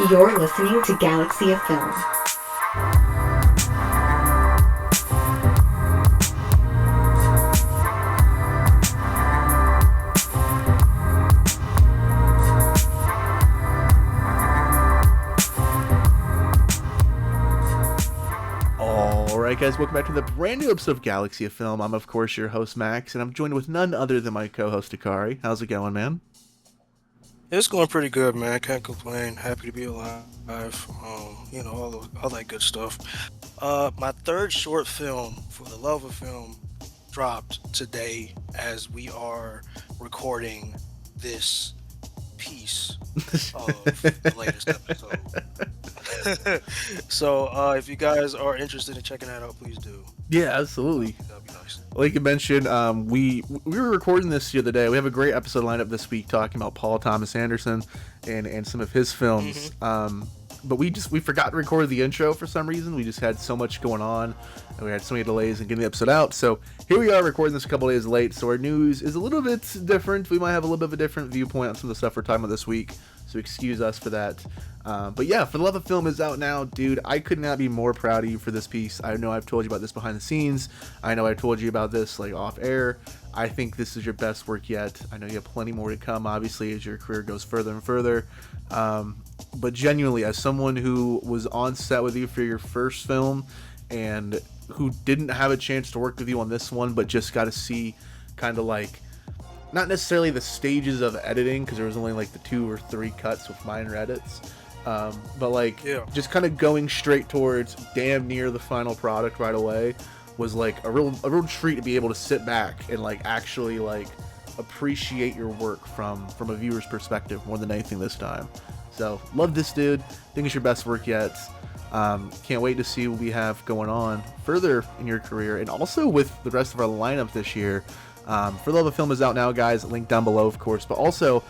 You're listening to Galaxy of Film. Alright guys, welcome back to the brand new episode of Galaxy of Film. I'm of course your host Max, and I'm joined with none other than my co-host Akari. How's it going, man? It's going pretty good, man. Can't complain. Happy to be alive. All that good stuff. My third short film, For the Love of Film, dropped today as we are recording this piece of the latest episode. So if you guys are interested in checking that out, please do. Yeah, absolutely. That'd be nice. Like you mentioned, we were recording this the other day. We have a great episode lined up this week talking about Paul Thomas Anderson and some of his films. But we forgot to record the intro for some reason. We just had so much going on, and we had so many delays in getting the episode out. So here we are recording this a couple days late. So our news is a little bit different. We might have a little bit of a different viewpoint on some of the stuff we're talking about this week. So excuse us for that. But yeah, For the Love of Film is out now. Dude, I could not be more proud of you for this piece. I know I've told you about this behind the scenes. I know I told you about this like off air. I think this is your best work yet. I know you have plenty more to come, obviously, as your career goes further and further. But genuinely, as someone who was on set with you for your first film and who didn't have a chance to work with you on this one, but just got to see kind of like, not necessarily the stages of editing, because there was only like the 2 or 3 cuts with minor edits, but like just kind of going straight towards damn near the final product right away was like a real treat to be able to sit back and like actually like appreciate your work from a viewer's perspective more than anything this time. So love this, dude. Think it's your best work yet. Can't wait to see what we have going on further in your career, and also with the rest of our lineup this year. For the Love of Film is out now, guys. Link down below, of course. But also,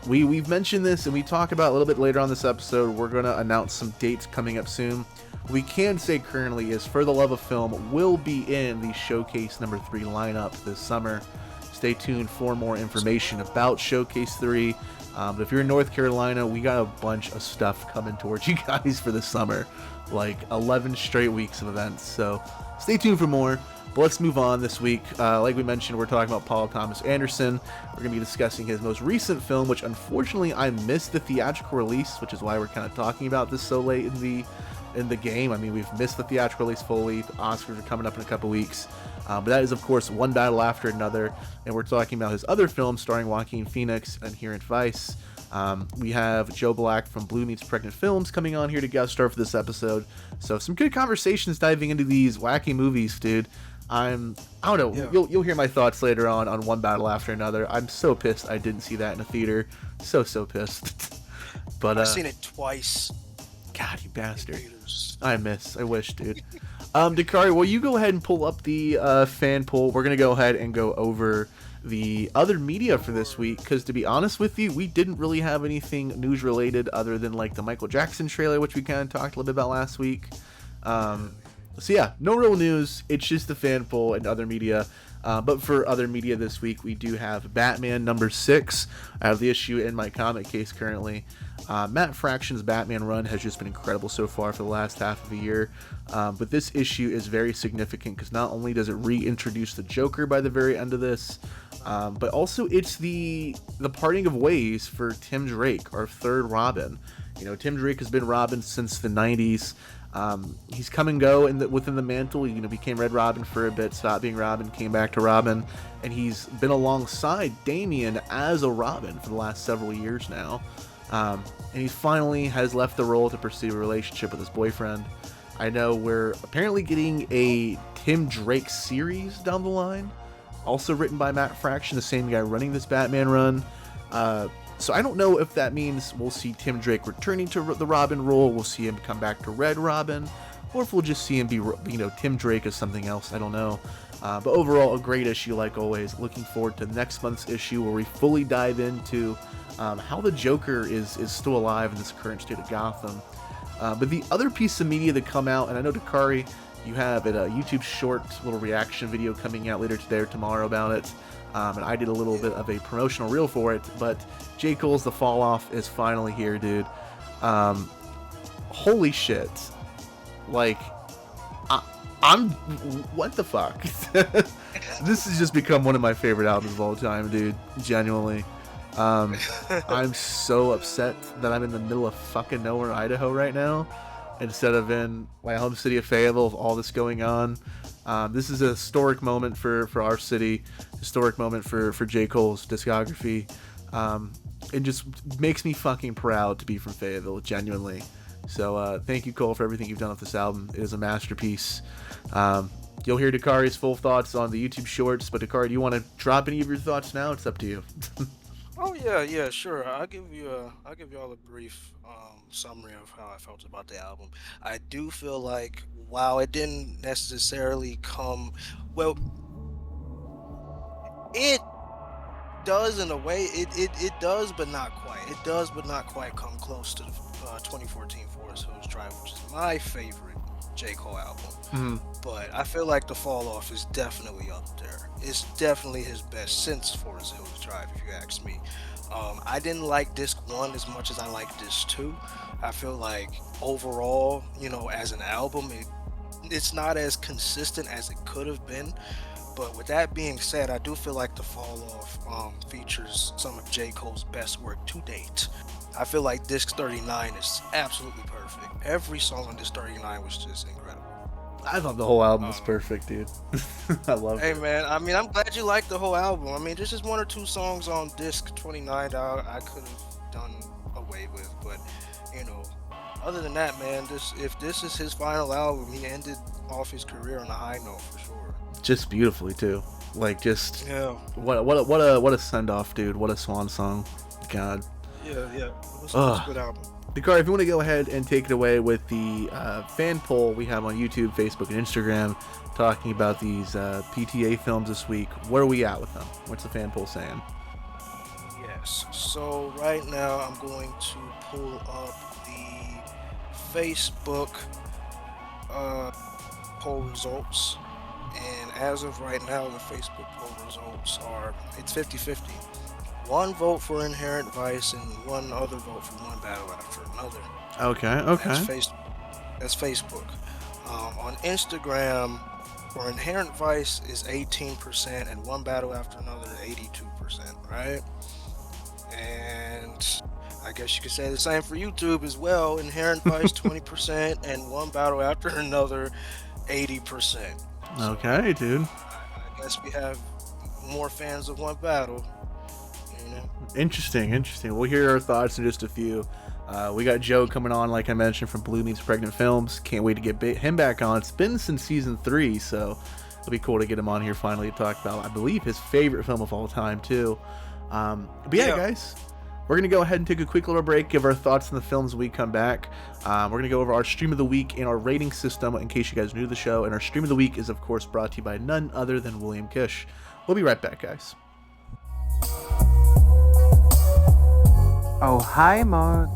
we've mentioned this, and we talk about a little bit later on this episode. We're going to announce some dates coming up soon. What we can say currently is For the Love of Film will be in the Showcase number 3 lineup this summer. Stay tuned for more information about Showcase 3. But if you're in North Carolina, we got a bunch of stuff coming towards you guys for this summer. Like 11 straight weeks of events. So stay tuned for more. But let's move on this week. Like we mentioned, we're talking about Paul Thomas Anderson. We're going to be discussing his most recent film, which unfortunately I missed the theatrical release, which is why we're kind of talking about this so late in the game. I mean, we've missed the theatrical release fully. The Oscars are coming up in a couple weeks. But that is, of course, One Battle After Another. And we're talking about his other film starring Joaquin Phoenix, Inherent Vice. We have Joe Black from Blue Meets Pregnant Films coming on here to guest star for this episode. So some good conversations diving into these wacky movies, dude. I don't know. Yeah. You'll hear my thoughts later on One Battle After Another. I'm so pissed I didn't see that in a theater. So pissed. But I've seen it twice. God, you bastard. I wish, dude. Dakari, will you go ahead and pull up the fan poll? We're gonna go ahead and go over the other media for this week, because to be honest with you, we didn't really have anything news related other than like the Michael Jackson trailer, which we kind of talked a little bit about last week. So yeah, no real news. It's just the fan poll and other media. But for other media this week, we do have Batman number 6. I have the issue in my comic case currently. Matt Fraction's Batman run has just been incredible so far for the last half of the year. But this issue is very significant because not only does it reintroduce the Joker by the very end of this, but also it's the parting of ways for Tim Drake, our third Robin. You know, Tim Drake has been Robin since the 90s. He's come and go within the mantle. He became Red Robin for a bit, stopped being Robin, came back to Robin, and he's been alongside Damian as a Robin for the last several years now. And he finally has left the role to pursue a relationship with his boyfriend. I know we're apparently getting a Tim Drake series down the line, also written by Matt Fraction, the same guy running this Batman run. So I don't know if that means we'll see Tim Drake returning to the Robin role, we'll see him come back to Red Robin, or if we'll just see him be, Tim Drake as something else. I don't know. But overall, a great issue like always. Looking forward to next month's issue where we fully dive into how the Joker is still alive in this current state of Gotham. But the other piece of media that come out, and I know Dakari, you have a YouTube short little reaction video coming out later today or tomorrow about it. And I did a little bit of a promotional reel for it, but J. Cole's The Fall Off is finally here, dude. holy shit. Like, I'm what the fuck? This has just become one of my favorite albums of all time, dude. Genuinely. I'm so upset that I'm in the middle of fucking nowhere, Idaho right now, instead of in my home city of Fayetteville with all this going on. This is a historic moment for our city, historic moment for J. Cole's discography. It just makes me fucking proud to be from Fayetteville, genuinely. So thank you, Cole, for everything you've done with this album. It is a masterpiece. You'll hear Dakari's full thoughts on the YouTube shorts, but Dakari, do you want to drop any of your thoughts now? It's up to you. Oh yeah, sure. I'll give you all a brief summary of how I felt about the album. I do feel like while it didn't necessarily come, well, it does in a way. It does, but not quite. It does, but not quite come close to the 2014 Forest Hills Drive, which is my favorite J. Cole album. But I feel like The Fall Off is definitely up there. It's definitely his best since Forest Hills Drive, if you ask me. I didn't like disc 1 as much as I like disc 2. I feel like overall, as an album, it's not as consistent as it could have been. But with that being said, I do feel like The Fall Off features some of J. Cole's best work to date. I feel like disc 39 is absolutely perfect. Every song on disc 39 was just incredible. I thought the whole album was perfect, dude. I love it. Hey man, I mean, I'm glad you liked the whole album. I mean, there's just 1 or 2 songs on disc 29 that I could have done away with, but other than that, man, if this is his final album, he ended off his career on a high note for sure. Just beautifully too. Like, just what a send off, dude. What a swan song. God. Yeah. It was a good album. Dakar, if you want to go ahead and take it away with the fan poll we have on YouTube, Facebook, and Instagram talking about these PTA films this week, where are we at with them? What's the fan poll saying? Yes. So right now I'm going to pull up the Facebook poll results. And as of right now, the Facebook poll results are, it's 50-50. 1 vote for Inherent Vice and 1 other vote for One Battle After Another. Okay. That's Facebook. On Instagram, for Inherent Vice is 18% and One Battle After Another 82%, right? And I guess you could say the same for YouTube as well. Inherent Vice 20% and One Battle After Another 80%. Okay, dude. I guess we have more fans of One Battle. Interesting. We'll hear our thoughts in just a few. We got Joe coming on, like I mentioned, from Blue Means Pregnant Films. Can't wait to get him back on. It's been since season 3, so it'll be cool to get him on here finally to talk about, I believe, his favorite film of all time, too. But yeah, guys, we're going to go ahead and take a quick little break, give our thoughts on the films when we come back. We're going to go over our Stream of the Week and our rating system, in case you guys are new to the show. And our Stream of the Week is, of course, brought to you by none other than William Kish. We'll be right back, guys. Oh, hi, Mark.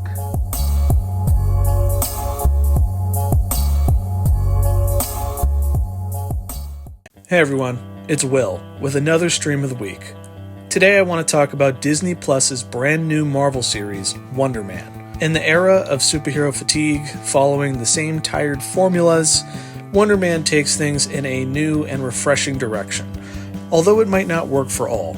Hey everyone, it's Will with another Stream of the Week. Today I want to talk about Disney Plus's brand new Marvel series, Wonder Man. In the era of superhero fatigue, following the same tired formulas, Wonder Man takes things in a new and refreshing direction, although it might not work for all.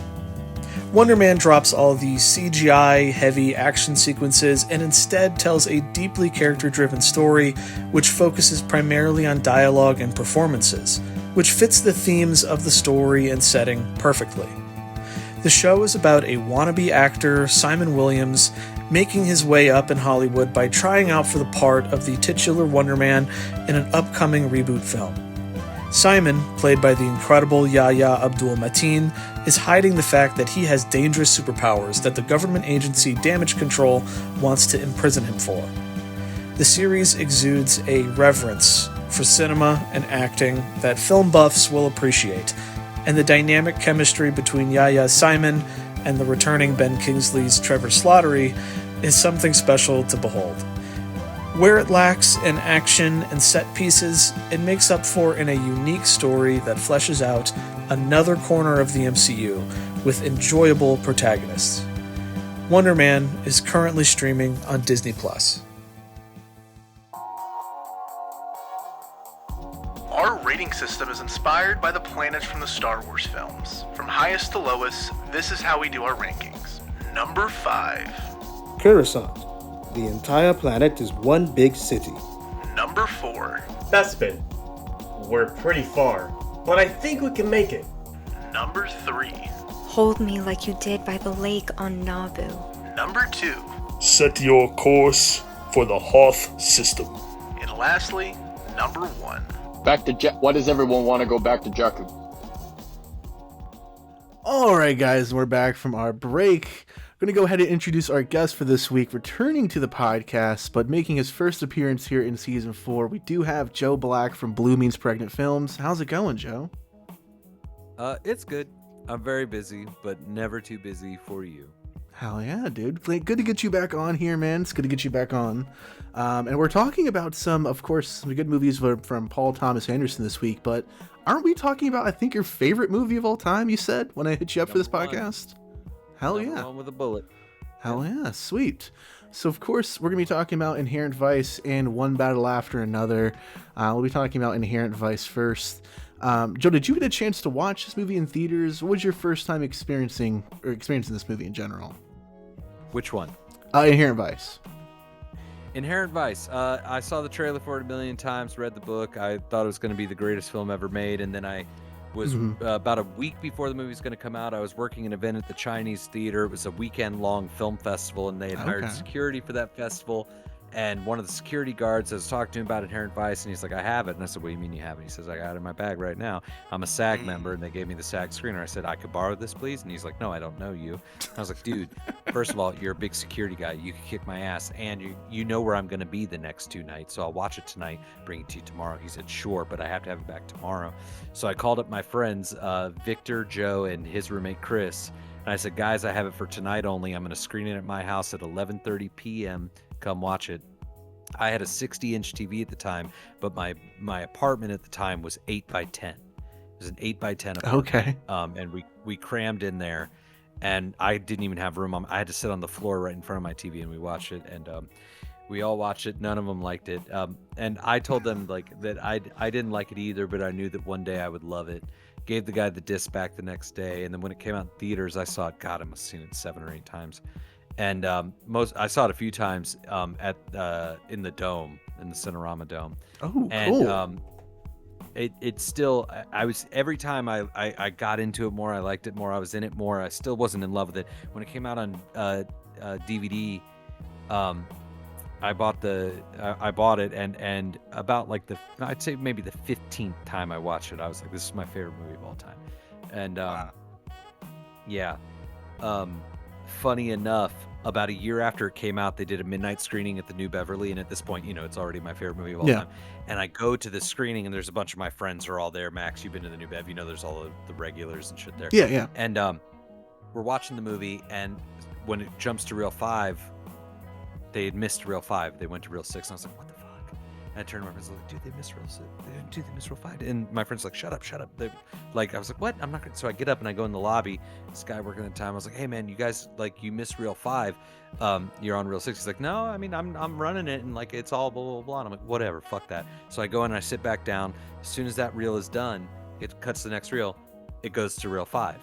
Wonder Man drops all the CGI-heavy action sequences and instead tells a deeply character-driven story which focuses primarily on dialogue and performances, which fits the themes of the story and setting perfectly. The show is about a wannabe actor, Simon Williams, making his way up in Hollywood by trying out for the part of the titular Wonder Man in an upcoming reboot film. Simon, played by the incredible Yahya Abdul-Mateen, is hiding the fact that he has dangerous superpowers that the government agency Damage Control wants to imprison him for. The series exudes a reverence for cinema and acting that film buffs will appreciate, and the dynamic chemistry between Yahya's Simon and the returning Ben Kingsley's Trevor Slattery is something special to behold. Where it lacks in action and set pieces, it makes up for in a unique story that fleshes out another corner of the MCU with enjoyable protagonists. Wonder Man is currently streaming on Disney+. system is inspired by the planets from the Star Wars films. From highest to lowest, this is how we do our rankings. Number 5. Coruscant. The entire planet is one big city. Number 4. Bespin. We're pretty far, but I think we can make it. Number 3. Hold me like you did by the lake on Naboo. Number 2. Set your course for the Hoth system. And lastly, number 1. Back to Why does everyone want to go back to Jakku? Alright guys, we're back from our break. I'm going to go ahead and introduce our guest for this week, returning to the podcast, but making his first appearance here in Season 4. We do have Joe Black from Blue Means Pregnant Films. How's it going, Joe? It's good. I'm very busy, but never too busy for you. Hell yeah, dude. Good to get you back on here, man. It's good to get you back on. And we're talking about some good movies from Paul Thomas Anderson this week, but aren't we talking about, I think, your favorite movie of all time, you said, when I hit you up for this podcast? Hell yeah. On with a bullet. Hell yeah, sweet. So, of course, we're going to be talking about Inherent Vice and One Battle After Another. We'll be talking about Inherent Vice first. Joe, did you get a chance to watch this movie in theaters? What was your first time experiencing this movie in general? Which one? Inherent Vice. Inherent Vice. I saw the trailer for it a million times, read the book. I thought it was going to be the greatest film ever made, and then I was about a week before the movie was going to come out, I was working an event at the Chinese Theater. It was a weekend-long film festival, and they had hired security for that festival. And one of the security guards, I was talking to him about Inherent Vice, and he's like, I have it. And I said, what do you mean you have it? He says, I got it in my bag right now. I'm a SAG member, and they gave me the SAG screener. I said, I could borrow this, please? And he's like, no, I don't know you. I was like, dude, first of all, you're a big security guy. You can kick my ass, and you know where I'm going to be the next 2 nights, so I'll watch it tonight, bring it to you tomorrow. He said, sure, but I have to have it back tomorrow. So I called up my friends, Victor, Joe, and his roommate, Chris, and I said, guys, I have it for tonight only. I'm going to screen it at my house at 11:30 p.m. Come watch it. I had a 60-inch TV at the time, but my apartment at the time was 8x10. It was an 8x10 apartment. Okay. And we crammed in there, and I didn't even have room. I had to sit on the floor right in front of my TV, and we watched it. And we all watched it. None of them liked it. And I told them like that I didn't like it either, but I knew that one day I would love it. Gave the guy the disc back the next day, and then when it came out in theaters, I saw it. God, I must have seen it 7 or 8 times. And I saw it a few times in the Dome, in the Cinerama Dome. Oh, and, cool. It's still, I was, every time I got into it more, I liked it more, I was in it more, I still wasn't in love with it. When it came out on DVD, I bought it, and about like I'd say maybe the 15th time I watched it, I was like, this is my favorite movie of all time. And yeah. Funny enough, about a year after it came out, they did a midnight screening at the New Beverly, and at this point, it's already my favorite movie of all time. And I go to the screening, and there's a bunch of my friends are all there. Max, you've been to the New Bev, there's all the regulars and shit there. Yeah. And we're watching the movie, and when it jumps to reel 5, they had missed reel 5. They went to reel 6, and I was like, what the fuck? And I turned to my friends, like, dude, they missed reel 6. Dude, they missed reel 5. And my friend's like, shut up. I was like, what? I'm not gonna. So I get up and I go in the lobby. This guy working at the time, I was like, hey man, you guys, like, you missed reel 5. You're on reel 6. He's like, no, I mean, I'm running it, and like, it's all blah blah blah. And I'm like, whatever, fuck that. So I go in and I sit back down. As soon as that reel is done, it cuts to the next reel. It goes to reel 5.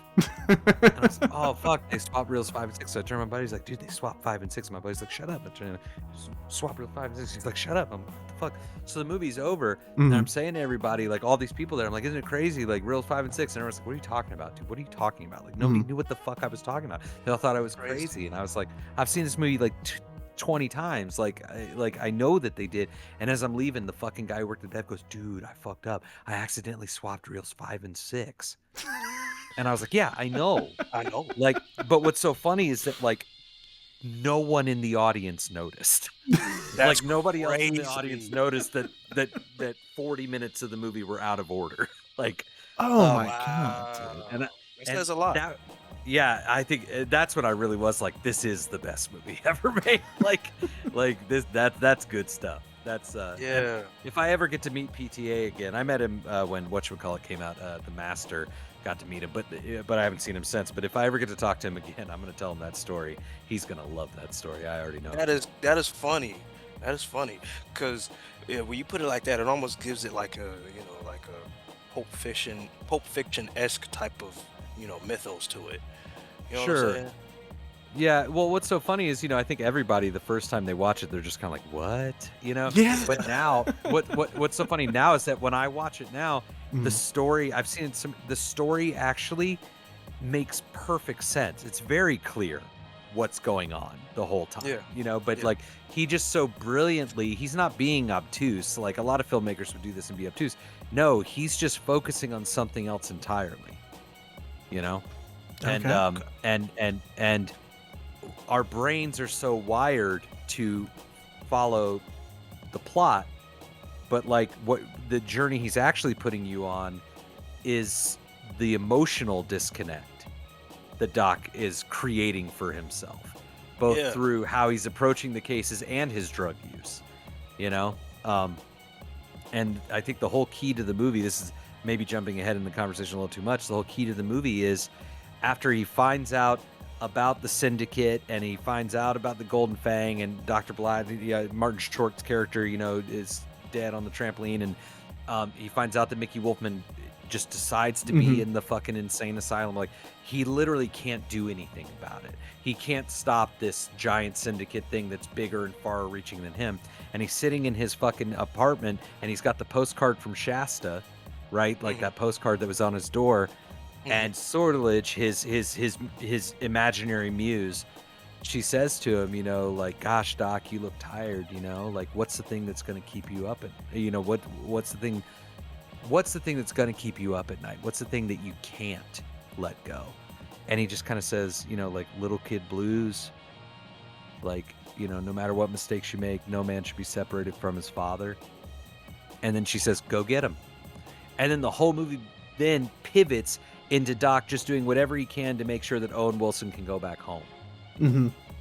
And I was like, oh fuck, they swapped reels 5 and 6. So I turn to my buddy, he's like, dude, they swapped 5 and 6. And my buddy's like, shut up. I'm trying to swap reel 5 and 6. He's like, shut up. I'm like, what the fuck? So the movie's over, and I'm saying to everybody, like all these people there, I'm like, isn't it crazy? Like reels 5 and 6. And everyone's like, what are you talking about, dude? What are you talking about? Like nobody knew what the fuck I was talking about. They all thought I was crazy. And I was like, I've seen this movie like 20 times. Like I know that they did. And as I'm leaving, the fucking guy who worked at the Bev goes, dude, I fucked up. I accidentally swapped reels 5 and 6. And I was like, yeah, I know. Like, but what's so funny is that like no one in the audience noticed. Like nobody else in the audience noticed that 40 minutes of the movie were out of order. Like, oh my god. And it says a lot. Yeah, I think that's what I really was like. This is the best movie ever made. like this. That's good stuff. That's yeah. If I ever get to meet PTA again, I met him when whatchamacallit came out, The Master. Got to meet him, but I haven't seen him since. But if I ever get to talk to him again, I'm gonna tell him that story. He's gonna love that story. I already know. That is funny. That is funny because when you put it like that, it almost gives it like a Pulp Fiction-esque type of, mythos to it. You know what Sure. I'm saying? Yeah, well, what's so funny is, I think everybody the first time they watch it, they're just kind of like, "What?" Yeah. But now, what's so funny now is that when I watch it now, the story I've seen the story actually makes perfect sense. It's very clear what's going on the whole time. Yeah. But Yeah. like he just so brilliantly, he's not being obtuse. Like a lot of filmmakers would do this and be obtuse. No, he's just focusing on something else entirely. And Okay. and our brains are so wired to follow the plot, but like what the journey he's actually putting you on is the emotional disconnect that Doc is creating for himself, both Yeah. through how he's approaching the cases and his drug use. And I think the whole key to the movie, this is maybe jumping ahead in the conversation a little too much, the whole key to the movie is after he finds out about the syndicate and he finds out about the Golden Fang and Dr. Bly, Martin Short's character, is dead on the trampoline, and he finds out that Mickey Wolfman just decides to be in the fucking insane asylum. Like, he literally can't do anything about it. He can't stop this giant syndicate thing that's bigger and far reaching than him. And he's sitting in his fucking apartment and he's got the postcard from Shasta, right? Like that postcard that was on his door. And Sortilege, his imaginary muse, she says to him, like, "Gosh, Doc, you look tired. Like, what's the thing that's going to keep you up at, what's the thing? What's the thing that's going to keep you up at night? What's the thing that you can't let go?" And he just kind of says, like little kid blues. Like, no matter what mistakes you make, no man should be separated from his father. And then she says, "Go get him." And then the whole movie then pivots into Doc just doing whatever he can to make sure that Owen Wilson can go back home.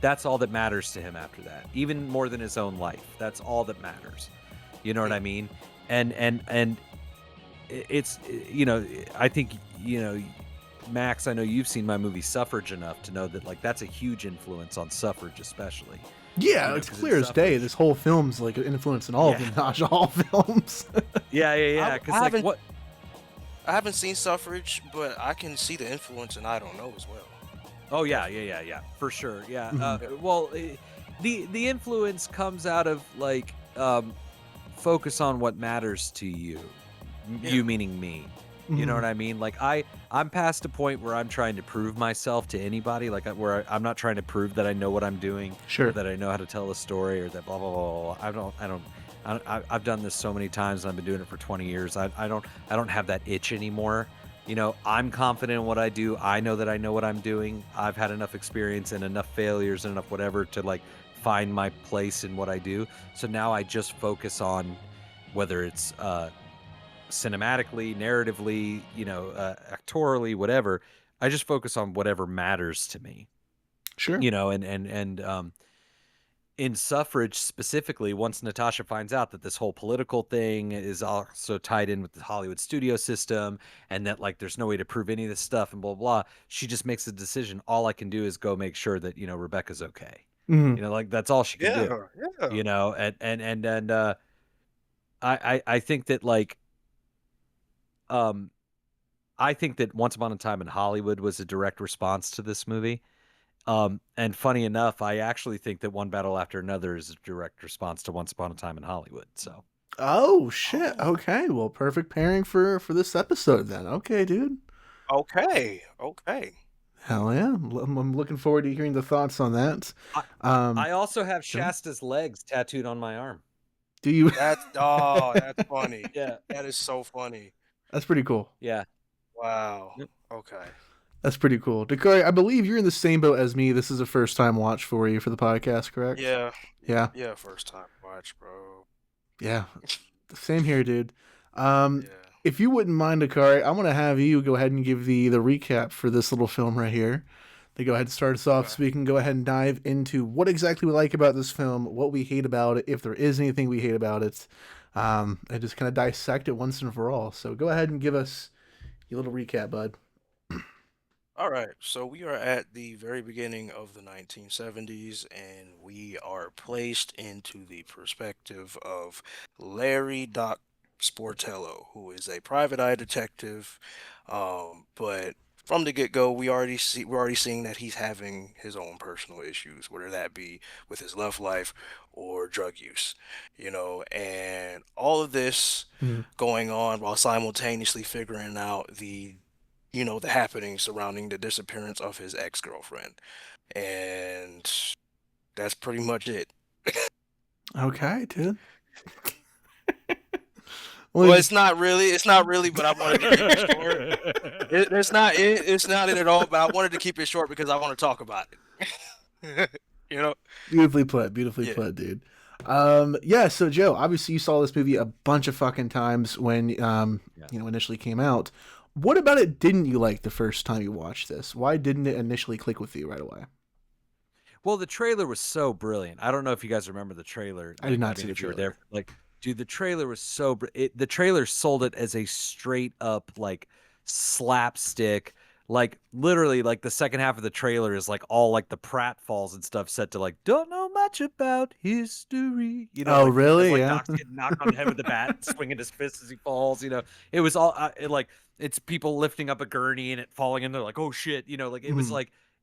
That's all that matters to him after that, even more than his own life. That's all that matters. You know what I mean? And it's, I think, Max, I know you've seen my movie Suffrage enough to know that, like, that's a huge influence on Suffrage, especially. Yeah, it's clear as day. This whole film's like an influence in all of the Naja Hall films. Yeah. Because what? I haven't seen Suffrage, but I can see the influence in I Don't Know as well. Oh yeah, for sure. Yeah. Well, the influence comes out of like focus on what matters to you. You meaning me. You know what I mean? Like I'm past a point where I'm trying to prove myself to anybody. Like where I'm not trying to prove that I know what I'm doing, Sure. or that I know how to tell a story, or that blah blah blah. I've done this so many times, and I've been doing it for 20 years. I don't have that itch anymore. I'm confident in what I do. I know that I know what I'm doing. I've had enough experience and enough failures and enough whatever to like find my place in what I do. So now I just focus on whether it's cinematically, narratively, actorally, whatever. I just focus on whatever matters to me. Sure. And in Suffrage specifically, once Natasha finds out that this whole political thing is also tied in with the Hollywood studio system, and that like there's no way to prove any of this stuff and blah blah, she just makes a decision. All I can do is go make sure that Rebecca's okay. Like that's all she can do. Yeah. And I think that like I think that Once Upon a Time in Hollywood was a direct response to this movie. And funny enough, I actually think that One Battle After Another is a direct response to Once Upon a Time in Hollywood. So. Oh shit. Okay. Well, perfect pairing for this episode then. Okay, dude. Okay. Hell yeah. I'm looking forward to hearing the thoughts on that. I also have Shasta's legs tattooed on my arm. Do you? That's funny. Yeah. That is so funny. That's pretty cool. Yeah. Wow. Okay. That's pretty cool. Dakari, I believe you're in the same boat as me. This is a first time watch for you for the podcast, correct? Yeah. Yeah. Yeah, first time watch, bro. Yeah. Same here, dude. If you wouldn't mind, Dakari, I want to have you go ahead and give the recap for this little film right here. To go ahead and start us off so we can go ahead and dive into what exactly we like about this film, what we hate about it, if there is anything we hate about it, and just kind of dissect it once and for all. So go ahead and give us your little recap, bud. All right, so we are at the very beginning of the 1970s, and we are placed into the perspective of Larry Doc Sportello, who is a private eye detective. But from the get-go, we're already seeing that he's having his own personal issues, whether that be with his love life or drug use, and all of this going on while simultaneously figuring out the happenings surrounding the disappearance of his ex-girlfriend. And that's pretty much it. Okay, dude. Well, it's not really, but I wanted to keep it short. It's not it at all, but I wanted to keep it short because I want to talk about it. Beautifully put, dude. Yeah, so Joe, obviously you saw this movie a bunch of fucking times when initially came out. What about it didn't you like the first time you watched this? Why didn't it initially click with you right away? Well, the trailer was so brilliant. I don't know if you guys remember the trailer. I did not see the if you were trailer. there. Dude, the trailer was so the trailer sold it as a straight up slapstick. Literally, the second half of the trailer is all the pratfalls and stuff set to don't know much about history. Oh, really? Yeah. Doc's getting knocked on the head with the bat, swinging his fist as he falls. It was all it's people lifting up a gurney and it falling in there oh shit. It was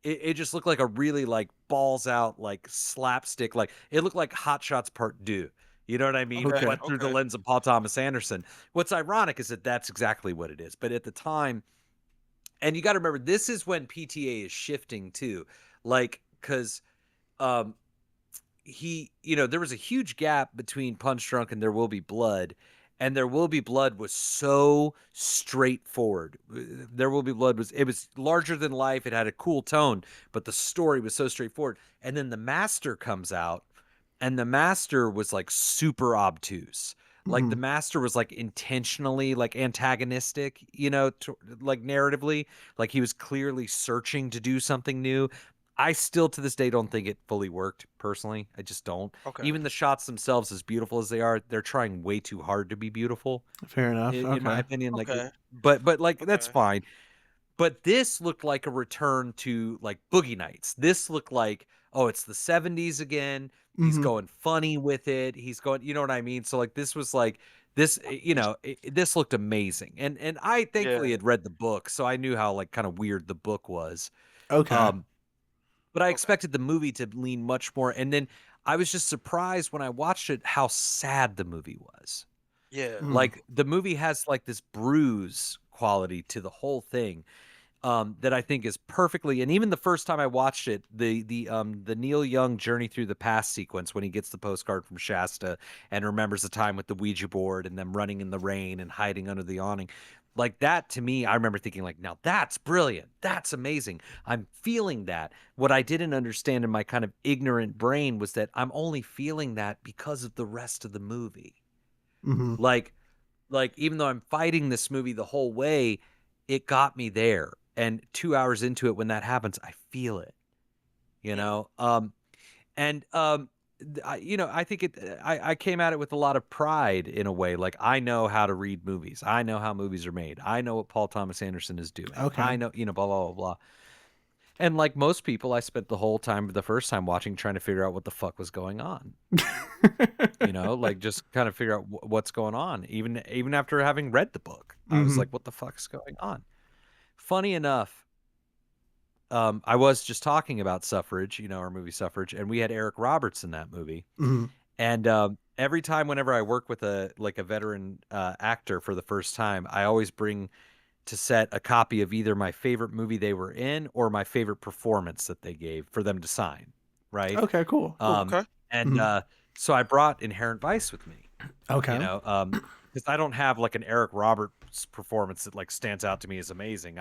it just looked like a really balls out slapstick. It looked like Hot Shots Part 2. You know what I mean? Okay, But through the lens of Paul Thomas Anderson. What's ironic is that that's exactly what it is. But at the time, and you got to remember, this is when PTA is shifting too. Because there was a huge gap between Punch Drunk and There Will Be Blood. And There Will Be Blood was so straightforward. There Will Be Blood was larger than life. It had a cool tone, but the story was so straightforward. And then The Master comes out, and The Master was super obtuse. The Master was intentionally antagonistic, narratively. He was clearly searching to do something new. I still to this day don't think it fully worked personally. I just don't. Okay. Even the shots themselves, as beautiful as they are, they're trying way too hard to be beautiful. Fair enough. In my opinion. Okay. But that's fine. But this looked like a return to Boogie Nights. This looked like, it's the 70s again. He's going funny with it. He's going, you know what I mean? So this was this, this looked amazing. And I thankfully had read the book, so I knew how kind of weird the book was. Okay. But I expected the movie to lean much more. And then I was just surprised when I watched it how sad the movie was. Yeah. The movie has this bruise quality to the whole thing that I think is perfectly. And even the first time I watched it, the Neil Young Journey Through the Past sequence when he gets the postcard from Shasta and remembers the time with the Ouija board and them running in the rain and hiding under the awning. That to me, I remember thinking now that's brilliant. That's amazing. I'm feeling that. What I didn't understand in my kind of ignorant brain was that I'm only feeling that because of the rest of the movie. Even though I'm fighting this movie the whole way, it got me there. And 2 hours into it, when that happens, I feel it, I think I came at it with a lot of pride in a way. I know how to read movies. I know how movies are made. I know what Paul Thomas Anderson is doing. Okay. I know, blah, blah, blah, blah. And like most people, I spent the whole time, the first time watching, trying to figure out what the fuck was going on. Just kind of figure out what's going on. Even after having read the book, I was like, what the fuck's going on? Funny enough, I was just talking about Suffrage, our movie Suffrage, and we had Eric Roberts in that movie. And every time, whenever I work with a veteran actor for the first time, I always bring to set a copy of either my favorite movie they were in or my favorite performance that they gave for them to sign. Right? Okay, cool. Okay. And so I brought Inherent Vice with me. Okay. Because I don't have an Eric Roberts performance that stands out to me as amazing.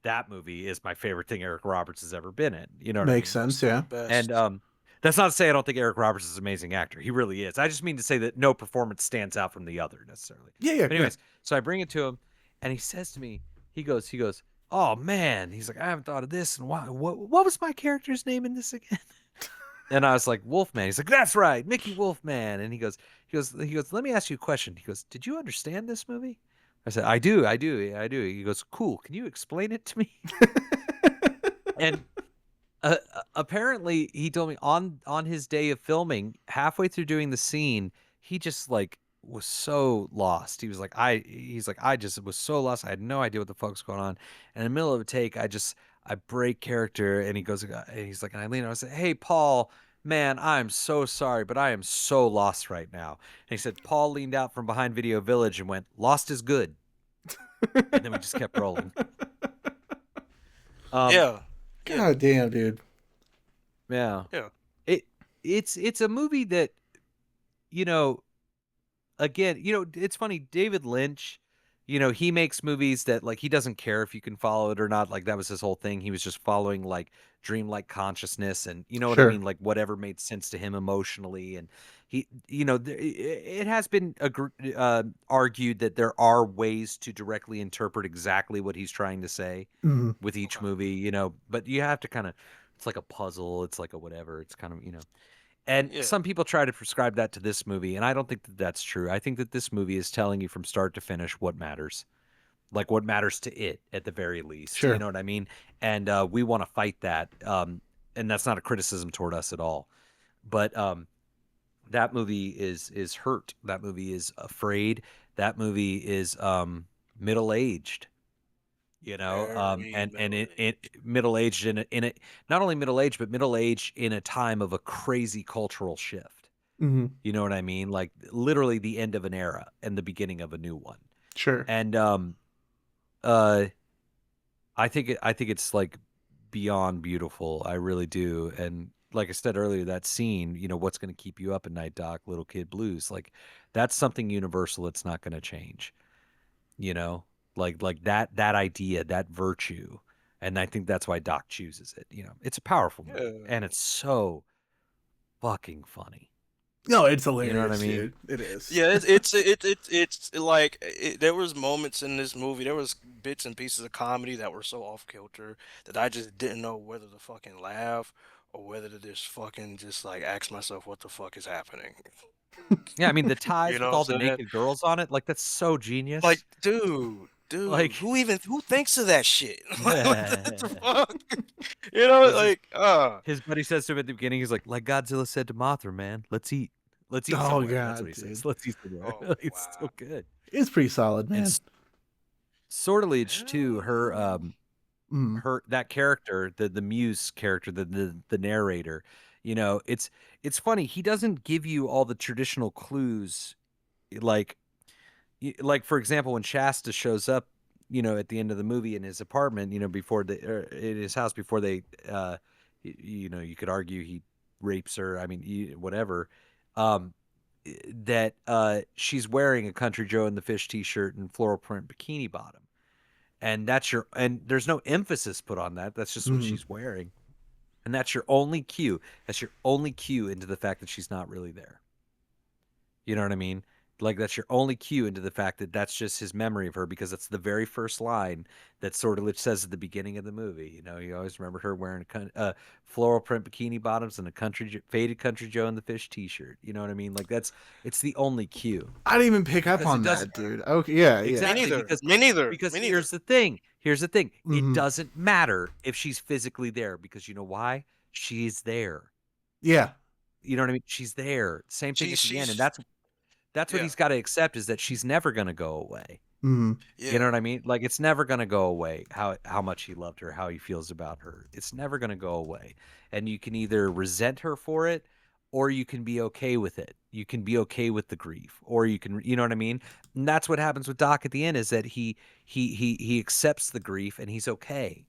That movie is my favorite thing Eric Roberts has ever been in. You know what Makes I mean? sense, yeah. Best. And that's not to say I don't think Eric Roberts is an amazing actor. He really is. I just mean to say that no performance stands out from the other necessarily. Yeah. But anyways, so I bring it to him, and he says to me, he goes, "Oh man," he's like, "I haven't thought of this, and why? What was my character's name in this again?" And I was like, Wolfman. He's like, "That's right, Mickey Wolfman." And he goes, "Let me ask you a question." He goes, "Did you understand this movie?" I said, I do. He goes, "Cool. Can you explain it to me?" And apparently he told me on his day of filming, halfway through doing the scene, he just was so lost. He's like, I just was so lost. I had no idea what the fuck's going on. And in the middle of a take, I break character, and he goes, and he's like, and I lean over, I said, hey, Paul, man, I'm so sorry, but I am so lost right now. And he said, Paul leaned out from behind Video Village and went, lost is good. And then we just kept rolling. Yeah. God damn, dude. Yeah. Yeah. It's a movie that, you know, again, you know, it's funny, David Lynch, you know, he makes movies that, like, he doesn't care if you can follow it or not. Like, that was his whole thing. He was just following, like, dreamlike consciousness, and you know what I Sure. mean? Like, whatever made sense to him emotionally. And he, you know, it has been argued that there are ways to directly interpret exactly what he's trying to say Mhm. with each movie, you know, but you have to kind of, it's like a puzzle. It's like a whatever. It's kind of, you know. And Yeah. some people try to prescribe that to this movie, and I don't think that that's true. I think that this movie is telling you from start to finish what matters, like what matters to it at the very least. Sure. You know what I mean? And we want to fight that. And that's not a criticism toward us at all. But that movie is hurt. That movie is afraid. That movie is middle aged. You know, Very and it middle aged in a not only middle aged, but middle aged in a time of a crazy cultural shift. Mhm. You know what I mean? Like literally the end of an era and the beginning of a new one. Sure. And I think it's like beyond beautiful. I really do. And like I said earlier, that scene, you know, what's going to keep you up at night, Doc? Little Kid Blues. Like that's something universal. It's not going to change. You know, like that idea, that virtue. And I think that's why Doc chooses it. You know, it's a powerful movie, Yeah. and it's so fucking funny. No, it's hilarious, You know what I mean? dude. It is. Yeah, it's like there was moments in this movie, there was bits and pieces of comedy that were so off kilter that I just didn't know whether to fucking laugh or whether to just fucking just like ask myself what the fuck is happening. Yeah, I mean the ties You know with all what the I'm saying? naked girls on it, like that's so genius. Like, dude, Like- who thinks of that shit? Like, what the fuck? You know, like, his buddy says to him at the beginning, he's like Godzilla said to Mothra, man, let's eat. Let's eat Oh, somewhere. God, That's what he dude. says. Let's eat somewhere. Oh, It's so wow. good. It's pretty solid, man. And Sortilege too, her Mm. her that character, the muse character, the narrator, you know, it's funny. He doesn't give you all the traditional clues, like for example, when Shasta shows up, you know, at the end of the movie in his apartment, you know, before in his house before they, you know, you could argue he rapes her. I mean, whatever. That she's wearing a Country Joe and the Fish T-shirt and floral print bikini bottom. And and there's no emphasis put on that. That's just what Mhm. she's wearing. And that's your only cue. That's your only cue into the fact that she's not really there. You know what I mean? Like that's your only cue into the fact that that's just his memory of her, because that's the very first line that Sortilege says at the beginning of the movie. You know, you always remember her wearing a floral print bikini bottoms and a faded Country Joe and the Fish T-shirt. You know what I mean? Like it's the only cue. I didn't even pick up Because on it that, doesn't- dude. Okay, yeah, yeah. Exactly. Me neither. Because Me neither. Because Me neither. here's the thing. Mhm. It doesn't matter if she's physically there, because you know why? She's there. Yeah. You know what I mean? She's there. Same thing at the end, and She's- that's what yeah. he's got to accept, is that she's never gonna go away. Mm. Yeah. You know what I mean? Like it's never gonna go away. How much he loved her, how he feels about her. It's never gonna go away. And you can either resent her for it, or you can be okay with it. You can be okay with the grief, or you can, you know what I mean? And that's what happens with Doc at the end, is that he accepts the grief and he's okay.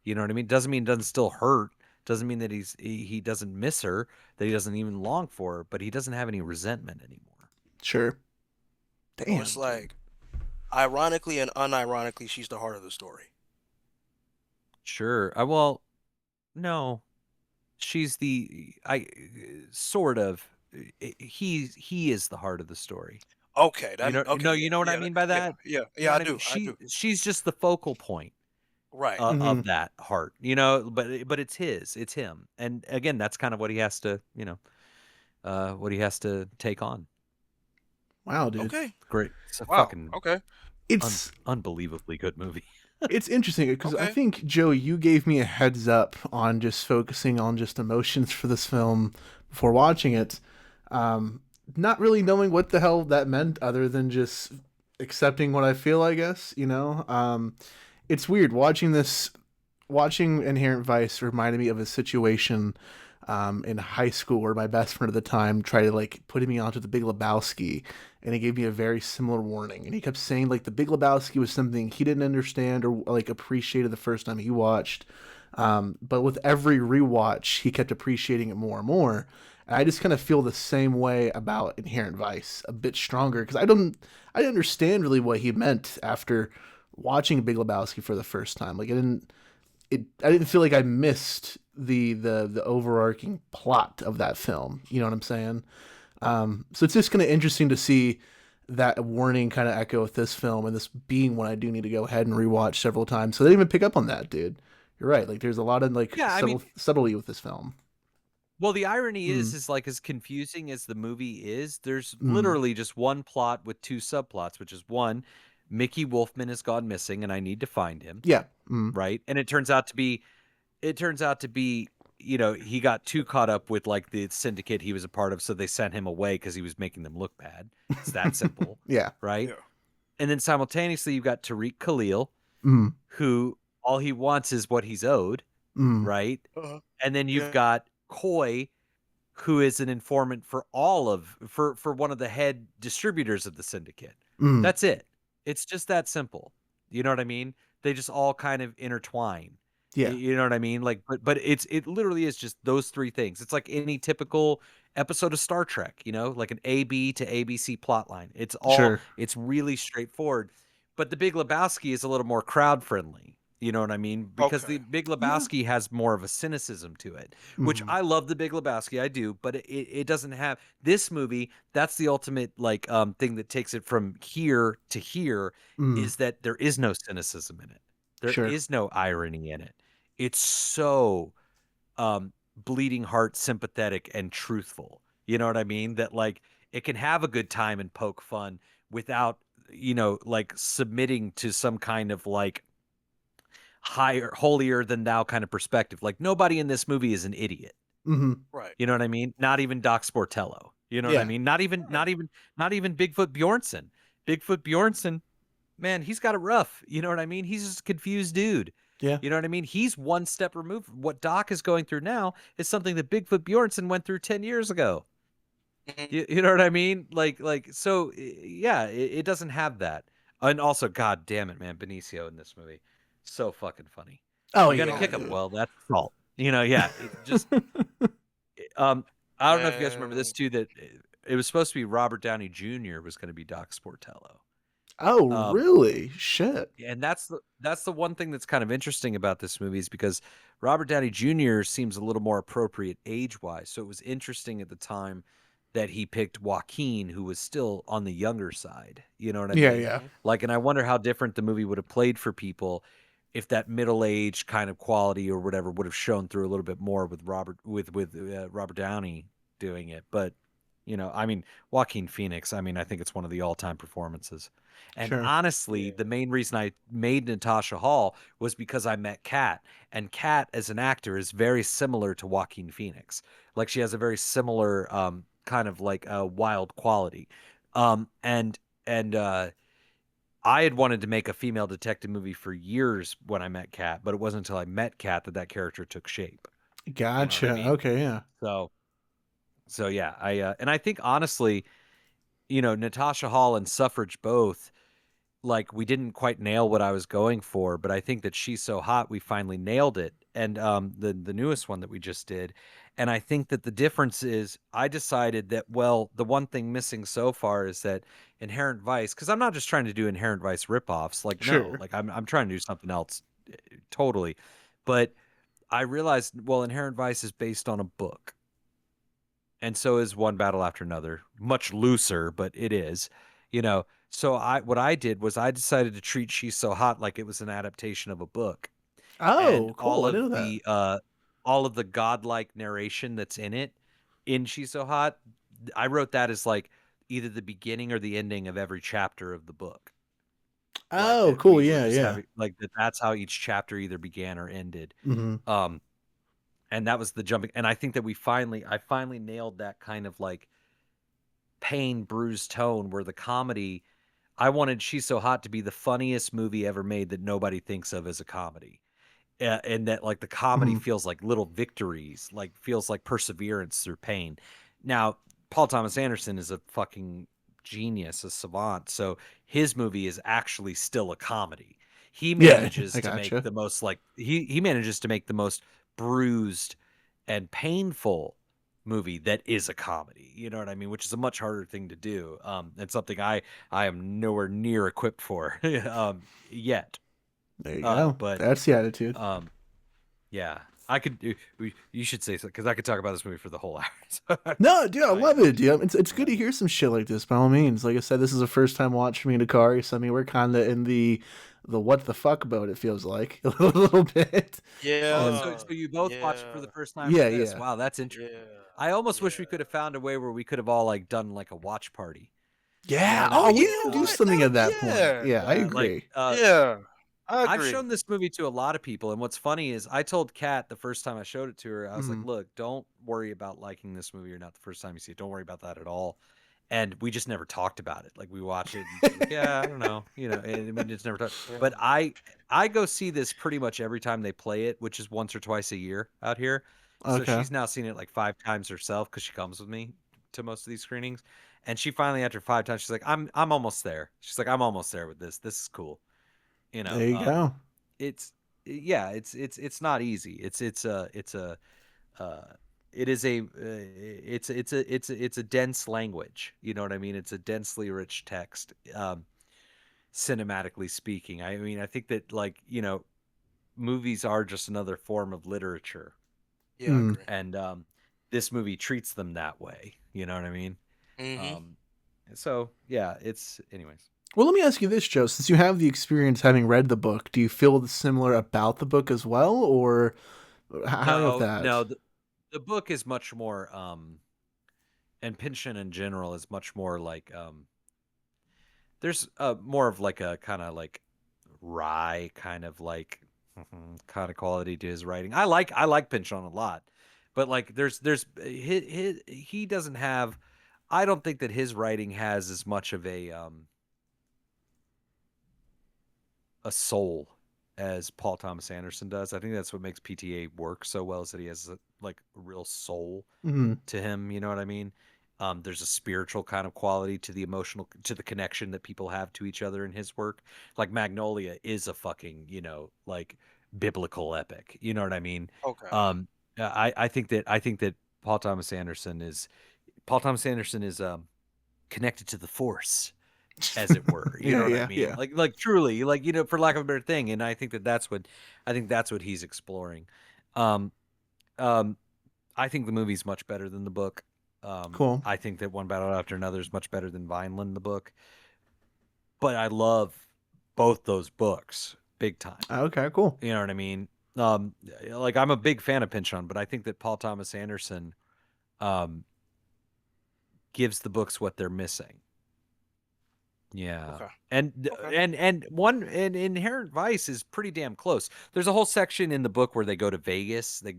You know what I mean? Doesn't mean it doesn't still hurt. Doesn't mean that he doesn't miss her, that he doesn't even long for her, but he doesn't have any resentment anymore. Sure. So Damn. it's like, ironically and unironically, she's the heart of the story. Sure. Well, no. She's sort of. He is the heart of the story. Okay, that, You know, okay, no, you know what I yeah, mean by that? Yeah, You know I what do. mean? I do. She's just the focal point Right. of that heart, you know. But it's him, and again, that's kind of what he has to, you know, what he has to take on. Wow, dude. Okay. Great, it's a Wow. fucking Okay. It's unbelievably good movie. it's interesting because I Okay. think, Joe, you gave me a heads up on just focusing on just emotions for this film before watching it. not really knowing what the hell that meant other than just accepting what I feel, I guess, you know? It's weird watching Inherent Vice reminded me of a situation in high school where my best friend at the time tried to like putting me onto The Big Lebowski, and he gave me a very similar warning. And he kept saying like The Big Lebowski was something he didn't understand or like appreciated the first time he watched. But with every rewatch, he kept appreciating it more and more. And I just kind of feel the same way about Inherent Vice, a bit stronger, because I didn't understand really what he meant after watching Big Lebowski for the first time. Like I didn't feel like I missed the overarching plot of that film. You know what I'm saying? So it's just kind of interesting to see that warning kind of echo with this film, and this being one I do need to go ahead and rewatch several times. So they didn't even pick up on that, dude. You're right. Like there's a lot of like subtlety with this film. Well, the irony is like as confusing as the movie is, there's literally just one plot with two subplots, which is one, Mickey Wolfman has gone missing and I need to find him. Yeah. Right. And it turns out to be, you know, he got too caught up with like the syndicate he was a part of. So they sent him away because he was making them look bad. It's that simple. Yeah. Right. Yeah. And then simultaneously you've got Tariq Khalil, who all he wants is what he's owed. Right. And then you've got Coy, who is an informant for for one of the head distributors of the syndicate. That's it. It's just that simple. You know what I mean? They just all kind of intertwine. Yeah. You know what I mean? Like, but it literally is just those three things. It's like any typical episode of Star Trek, you know, like an AB to ABC plot line. It's all, it's really straightforward. But The Big Lebowski is a little more crowd friendly. You know what I mean? Because The Big Lebowski has more of a cynicism to it, which I love The Big Lebowski. I do, but it doesn't have this movie. That's the ultimate like thing that takes it from here to here is that there is no cynicism in it. There is no irony in it. It's so bleeding heart sympathetic and truthful. You know what I mean? That like it can have a good time and poke fun without, you know, like submitting to some kind of like higher, holier than thou kind of perspective. Like nobody in this movie is an idiot. Right. You know what I mean? Not even Doc Sportello. You know what I mean? Not even Bigfoot Bjornson. Bigfoot Bjornson, man, he's got it rough. You know what I mean? He's just a confused dude. Yeah. You know what I mean? He's one step removed. What Doc is going through now is something that Bigfoot Bjornson went through 10 years ago. You know what I mean? So yeah, it doesn't have that. And also, God damn it, man, Benicio in this movie. So fucking funny. Oh, you gotta kick him. Well, that's fault. You know, yeah. Just I don't know if you guys remember this too, that it was supposed to be Robert Downey Jr. was going to be Doc Sportello. Oh, really? Shit. And that's the one thing that's kind of interesting about this movie is because Robert Downey Jr. seems a little more appropriate age-wise. So it was interesting at the time that he picked Joaquin, who was still on the younger side. You know what I mean? Yeah. Like, and I wonder how different the movie would have played for people if that middle-aged kind of quality or whatever would have shown through a little bit more with Robert Downey doing it. But, you know, I mean, Joaquin Phoenix, I mean, I think it's one of the all-time performances. And honestly, the main reason I made Natasha Hall was because I met Kat. And Kat, as an actor, is very similar to Joaquin Phoenix. Like, she has a very similar kind of like a wild quality. I had wanted to make a female detective movie for years when I met Kat, but it wasn't until I met Kat that character took shape. Gotcha. You know what I mean? Okay, yeah. So yeah, I think honestly, you know, Natasha Hall and Suffrage both, like we didn't quite nail what I was going for, but I think that She's So Hot, we finally nailed it. And the newest one that we just did. And I think that the difference is I decided that, well, the one thing missing so far is that Inherent Vice, because I'm not just trying to do Inherent Vice ripoffs. Like, no, like I'm trying to do something else totally. But I realized, well, Inherent Vice is based on a book. And so is One Battle After Another. Much looser, but it is. You know, so what I did was I decided to treat She's So Hot like it was an adaptation of a book. Oh, And cool. I knew that. all of the godlike narration that's in it in She's So Hot, I wrote that as like either the beginning or the ending of every chapter of the book. Oh, Like, cool. we Yeah, just yeah. have it- like that's how each chapter either began or ended. Mm-hmm. And that was the jumping. And I think that I finally nailed that kind of like pain, bruised tone where the comedy. I wanted She's So Hot to be the funniest movie ever made that nobody thinks of as a comedy. And that like the comedy feels like little victories, like feels like perseverance through pain. Now, Paul Thomas Anderson is a fucking genius, a savant. So his movie is actually still a comedy. He manages to make the most like he manages to make the most bruised and painful movie that is a comedy. You know what I mean? Which is a much harder thing to do. And something I am nowhere near equipped for yet. There you go. But that's the attitude. Yeah, I could. You should say so because I could talk about this movie for the whole hour. No, dude, I love it, dude. It's good to hear some shit like this. By all means, like I said, this is a first time watch for me and Akari. So I mean, we're kind of in the what the fuck boat. It feels like a little bit. Yeah. So you both watched it for the first time. Yeah, for this? yeah. Wow, that's interesting. Yeah. I almost wish we could have found a way where we could have all like done like a watch party. Yeah. Oh, we you can know do what? something at that Yeah. point. Yeah, I agree. Yeah. I I've agree. shown this movie to a lot of people, and what's funny is I told Kat the first time I showed it to her, I was like, "Look, don't worry about liking this movie or not the first time you see it. Don't worry about that at all." And we just never talked about it. Like we watch it, and she's like, yeah, I don't know, and we just never talked. But I go see this pretty much every time they play it, which is once or twice a year out here. So Okay. she's now seen it like 5 times herself because she comes with me to most of these screenings. And she finally, after 5 times, she's like, "I'm almost there." She's like, "I'm almost there with this. This is cool." You know, There you go. it's not easy. It is a dense language. You know what I mean? It's a densely rich text, cinematically speaking. I mean, I think that like, movies are just another form of literature. Yeah, I agree. And this movie treats them that way. You know what I mean? So yeah, anyways. Well, let me ask you this, Joe. Since you have the experience having read the book, do you feel similar about the book as well, or how is that? No, the book is much more, and Pynchon in general is much more like, there's more of like a kind of like wry kind of like kind of quality to his writing. I like Pynchon a lot, but like there's he doesn't have. I don't think that his writing has as much of a soul as Paul Thomas Anderson does. I think that's what makes PTA work so well, is that he has a real soul to him. You know what I mean? There's a spiritual kind of quality to the emotional, to the connection that people have to each other in his work. Like Magnolia is a fucking, like biblical epic. You know what I mean? Okay. I think that Paul Thomas Anderson is connected to the Force, as it were. You know what I mean? Yeah. Like truly, for lack of a better thing. And I think that's what he's exploring. I think the movie's much better than the book. Cool. I think that One Battle After Another is much better than Vineland, the book. But I love both those books big time. Okay, cool. You know what I mean? Like I'm a big fan of Pynchon, but I think that Paul Thomas Anderson gives the books what they're missing. Yeah. Okay. And Inherent Vice is pretty damn close. There's a whole section in the book where they go to Vegas. They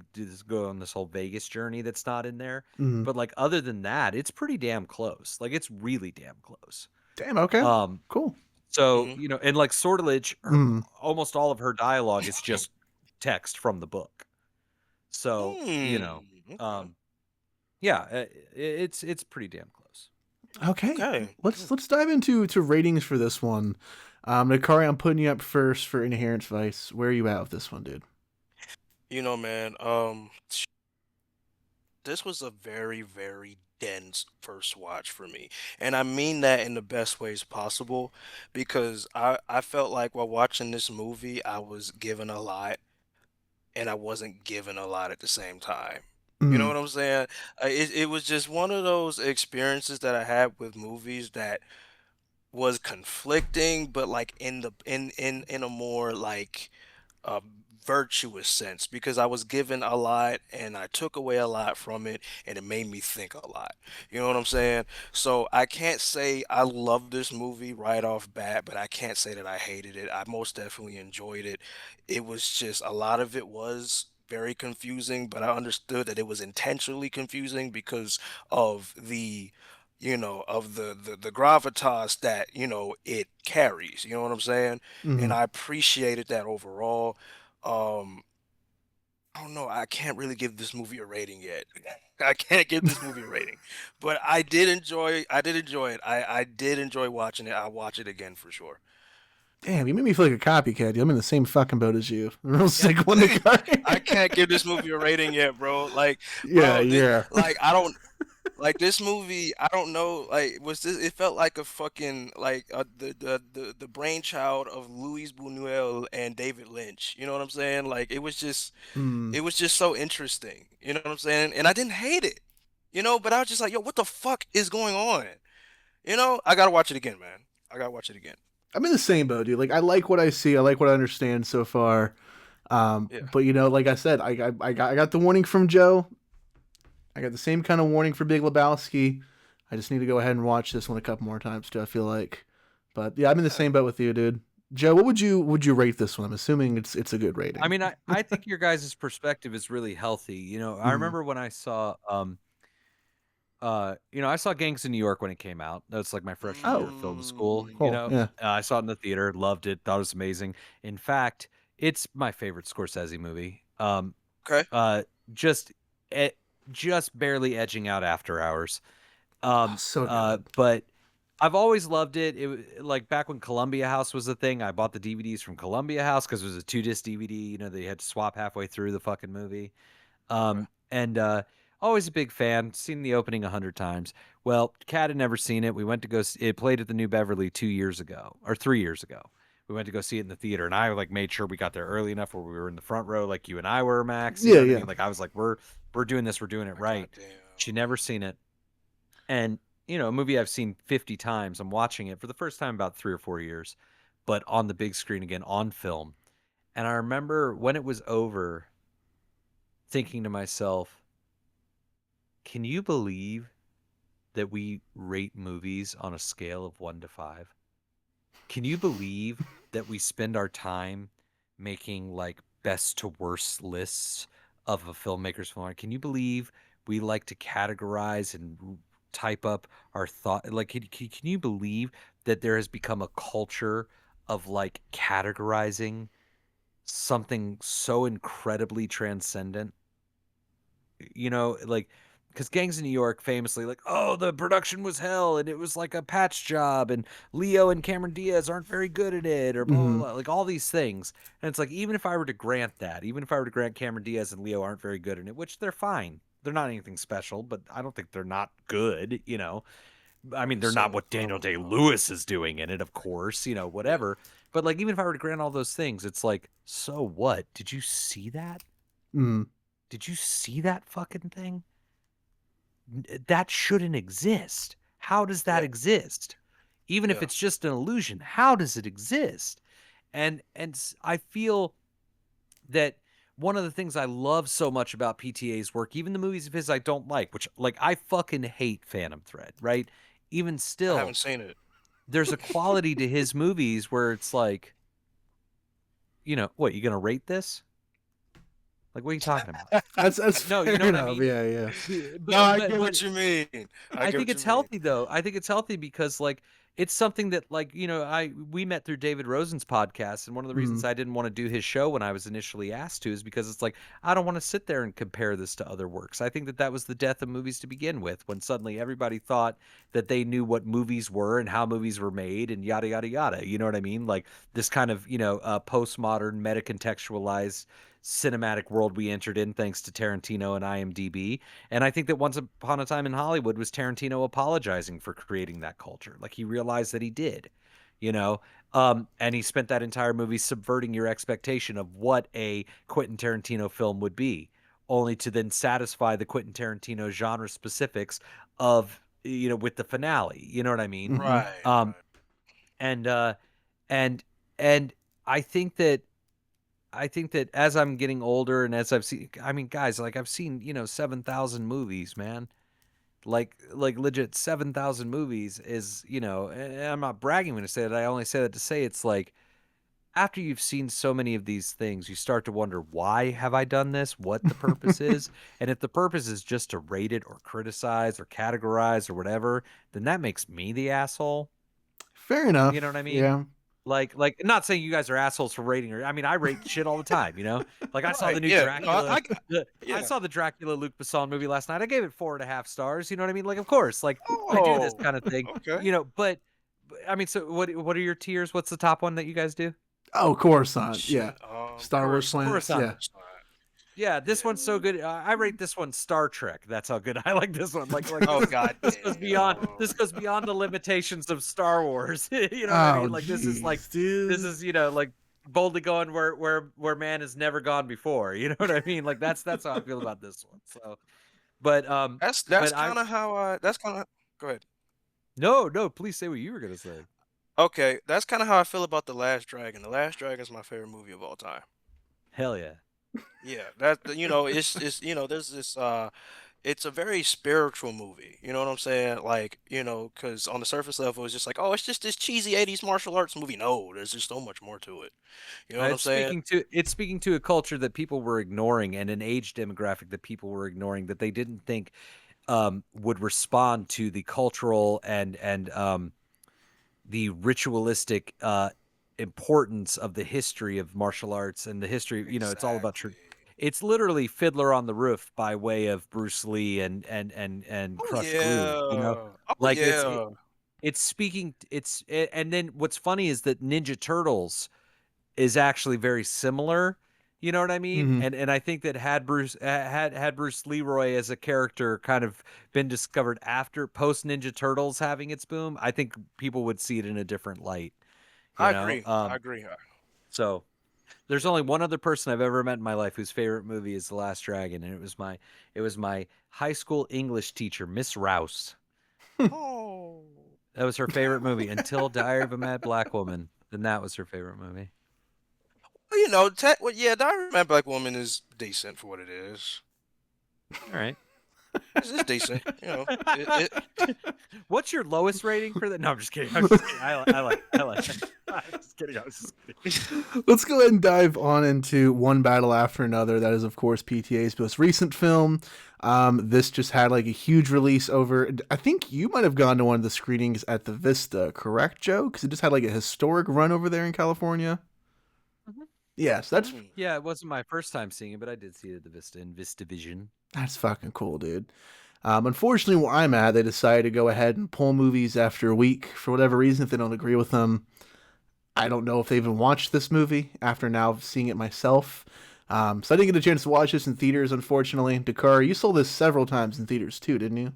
go on this whole Vegas journey that's not in there. But like other than that, it's pretty damn close. Like it's really damn close. Damn, okay. Cool. So, and like Sortilege, almost all of her dialogue is just text from the book. So, yeah, it's pretty damn close. Okay. Let's dive into ratings for this one. Nakari, I'm putting you up first for Inherent Vice. Where are you at with this one, dude? Man, this was a very, very dense first watch for me. And I mean that in the best ways possible, because I felt like while watching this movie, I was given a lot and I wasn't given a lot at the same time. You know what I'm saying? It was just one of those experiences that I had with movies that was conflicting, but like in a more like virtuous sense, because I was given a lot and I took away a lot from it, and it made me think a lot. You know what I'm saying? So I can't say I love this movie right off bat, but I can't say that I hated it. I most definitely enjoyed it. It was just a lot of it was very confusing, but I understood that it was intentionally confusing because of the of the gravitas that it carries. You know what I'm saying? And Mhm. I appreciated that overall. Um, I don't know. I can't really give this movie a rating yet. I can't give this movie a rating, but I did enjoy. I did enjoy it. I did enjoy watching it. I'll watch it again for sure. Damn, you made me feel like a copycat. Dude. I'm in the same fucking boat as you. Real sick one to I cut. can't give this movie a rating yet, bro. Like, Yeah, bro, yeah. like I don't like this movie. I don't know. Like, was this? It felt like a fucking like the brainchild of Luis Buñuel and David Lynch. You know what I'm saying? Like, Mm. it was just so interesting. You know what I'm saying? And I didn't hate it. But I was just like, yo, what the fuck is going on? I gotta watch it again, man. I gotta watch it again. I'm in the same boat, dude. Like I like what I see. I like what I understand so far. Yeah. But like I said, I got the warning from Joe. I got the same kind of warning for Big Lebowski. I just need to go ahead and watch this one a couple more times too. I feel like, but yeah, I'm in the same boat with you, dude. Joe, what would you rate this one? I'm assuming it's a good rating. I mean, I think your guys' perspective is really healthy. I remember when I saw I saw Gangs in New York when it came out. That was like my freshman year of film school. Cool. Yeah. I saw it in the theater, loved it, thought it was amazing. In fact, it's my favorite Scorsese movie. Okay. Just just barely edging out After Hours. So good. But I've always loved it. It was like back when Columbia House was a thing. I bought the DVDs from Columbia House because it was a 2-disc DVD. They had to swap halfway through the fucking movie. And always a big fan. Seen the opening 100 times. Well, Kat had never seen it. We went to go. It played at the New Beverly 2 years ago or 3 years ago. We went to go see it in the theater, and I like made sure we got there early enough where we were in the front row, like you and I were, Max. You know what I mean? Like I was like, we're doing this, we're doing it right. She'd never seen it, and a movie I've seen 50 times. I'm watching it for the first time about 3 or 4 years, but on the big screen again on film. And I remember when it was over, thinking to myself, can you believe that we rate movies on a scale of 1 to 5? Can you believe that we spend our time making like best to worst lists of a filmmaker's film? Can you believe we like to categorize and type up our thought? Like, can you believe that there has become a culture of like categorizing something so incredibly transcendent? Like, because Gangs in New York famously, like, oh, the production was hell and it was like a patch job and Leo and Cameron Diaz aren't very good at it or blah, blah, blah, like all these things. And it's like, even if I were to grant that, even if I were to grant Cameron Diaz and Leo aren't very good in it, which they're fine. They're not anything special, but I don't think they're not good, I mean, they're not what Daniel Day-Lewis is doing in it, of course, whatever. But like, even if I were to grant all those things, it's like, so what? Did you see that? Did you see that fucking thing? That shouldn't exist. How does that exist? Even if it's just an illusion, how does it exist? And I feel that one of the things I love so much about PTA's work, even the movies of his I don't like, which like I fucking hate Phantom Thread, right? Even still, I haven't seen it. There's a quality to his movies where it's like, what, you gonna rate this? Like, what are you talking about? That's no, fair you know what enough. I mean? Yeah. No, I get what you mean. I think it's healthy though. I think it's healthy because like it's something that like we met through David Rosen's podcast, and one of the reasons I didn't want to do his show when I was initially asked to is because it's like I don't want to sit there and compare this to other works. I think that was the death of movies to begin with, when suddenly everybody thought that they knew what movies were and how movies were made and yada yada yada. You know what I mean? Like this kind of postmodern meta contextualized cinematic world we entered in thanks to Tarantino and IMDb. And I think that Once Upon a Time in Hollywood was Tarantino apologizing for creating that culture. Like he realized that he did, and he spent that entire movie subverting your expectation of what a Quentin Tarantino film would be, only to then satisfy the Quentin Tarantino genre specifics of, with the finale, you know what I mean? Right. And I think that as I'm getting older and as I've seen, I mean, guys, like I've seen, 7,000 movies, man. Like legit 7,000 movies is, and I'm not bragging when I say that. I only say that to say it's like, after you've seen so many of these things, you start to wonder, why have I done this? What the purpose is? And if the purpose is just to rate it or criticize or categorize or whatever, then that makes me the asshole. Fair enough. You know what I mean? Yeah. Like, not saying you guys are assholes for rating, or I mean, I rate shit all the time. Like I saw the new yeah, Dracula. no, I saw the Dracula Luc Besson movie last night. I gave it 4.5 stars. You know what I mean? Like, of course, like I do this kind of thing. Okay. But I mean, so what are your tiers? What's the top one that you guys do? Oh, Coruscant. Yeah. Star Wars planets. Coruscant. Yeah. Yeah, this one's so good. I rate this one Star Trek. That's how good I like this one. Like Oh God, this goes beyond the limitations of Star Wars. You know what I mean? Like this is like dude. this is like boldly going where man has never gone before. You know what I mean? Like that's how I feel about this one. So, but that's kind of how go ahead. No, please say what you were gonna say. Okay, that's kind of how I feel about The Last Dragon. The Last Dragon is my favorite movie of all time. Hell yeah. Yeah, that it's there's this it's a very spiritual movie. You know what I'm saying? Like, because on the surface level, it's just like, oh, it's just this cheesy 80s martial arts movie. No, there's just so much more to it. You know what I'm saying? It's speaking to a culture that people were ignoring and an age demographic that people were ignoring that they didn't think would respond to the cultural and the ritualistic importance of the history of martial arts and the history. It's all about it's literally Fiddler on the Roof by way of Bruce Lee and Crush Groove. It's speaking. And then what's funny is that Ninja Turtles is actually very similar. You know what I mean? Mhm. And I think that had Bruce Leroy as a character kind of been discovered after post Ninja Turtles having its boom, I think people would see it in a different light. I agree. So there's only one other person I've ever met in my life whose favorite movie is The Last Dragon, and it was my high school English teacher, Miss Rouse. Oh. That was her favorite movie until Diary of a Mad Black Woman. Then that was her favorite movie. Well, Diary of a Mad Black Woman is decent for what it is. All right. It's decent, What's your lowest rating for that? No, I'm just kidding. I'm just kidding. I like it. I'm just kidding. Let's go ahead and dive on into One Battle After Another. That is, of course, PTA's most recent film. This just had like a huge release over. I think you might have gone to one of the screenings at the Vista, correct, Joe? Because it just had like a historic run over there in California. Mm-hmm. Yes, that's yeah. It wasn't my first time seeing it, but I did see it at the Vista in VistaVision. That's fucking cool, dude. Unfortunately, where I'm at, they decided to go ahead and pull movies after a week for whatever reason if they don't agree with them. I don't know if they even watched this movie after now seeing it myself. So I didn't get a chance to watch this in theaters, unfortunately. Dakar, you saw this several times in theaters too, didn't you?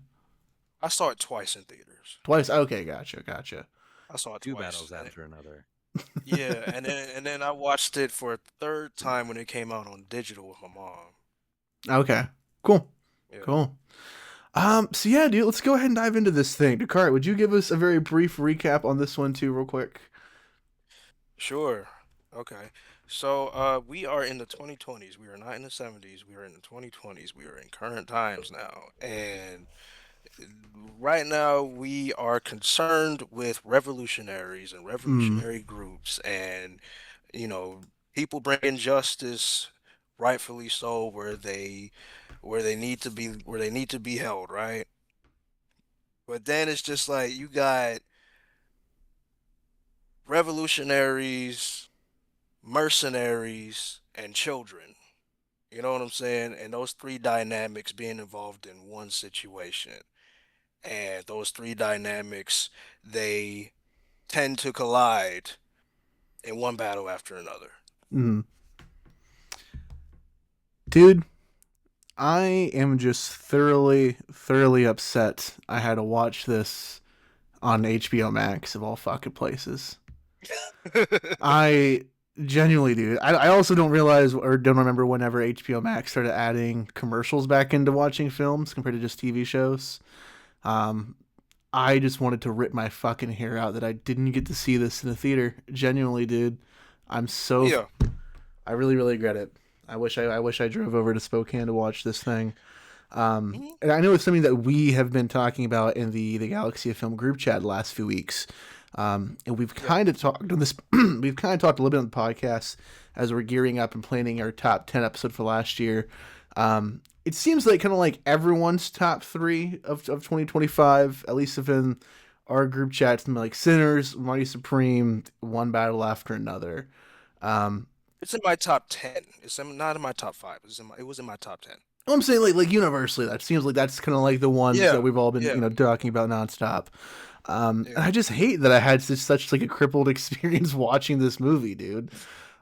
I saw it twice in theaters. Twice? Okay, gotcha. I saw it Two twice. battles after another. Yeah, and then I watched it for a third time when it came out on digital with my mom. Okay, cool. Yeah. Cool. So yeah, dude, let's go ahead and dive into this thing. Dakar, would you give us a very brief recap on this one too, real quick? Sure. Okay. So we are in the 2020s. We are not in the 70s. We are in the 2020s. We are in current times now. And right now we are concerned with revolutionaries and revolutionary groups and people bringing justice, rightfully so, where they need to be held, right? But then it's just like you got revolutionaries, mercenaries, and children. You know what I'm saying? And those three dynamics being involved in one situation. And those three dynamics, they tend to collide in one battle after another. Mm. Dude, I am just thoroughly upset I had to watch this on HBO Max of all fucking places. I genuinely, dude. I also don't realize or don't remember whenever HBO Max started adding commercials back into watching films compared to just TV shows. I just wanted to rip my fucking hair out that I didn't get to see this in the theater. Genuinely, dude. I really regret it. I wish I drove over to Spokane to watch this thing. And I know it's something that we have been talking about in the Galaxy of Film group chat the last few weeks. And we've kind of talked on this. We've kind of talked a little bit on the podcast as we're gearing up and planning our top 10 episode for last year. It seems like kind of like everyone's top 3 of 2025, at least within our group chats, like Sinners, Mighty Supreme, One Battle After Another. It's in my top 10. Not in my top 5. It was in my top 10. I'm saying like universally, that seems like that's kind of like the ones that we've all been talking about nonstop. And I just hate that I had such like a crippled experience watching this movie, dude.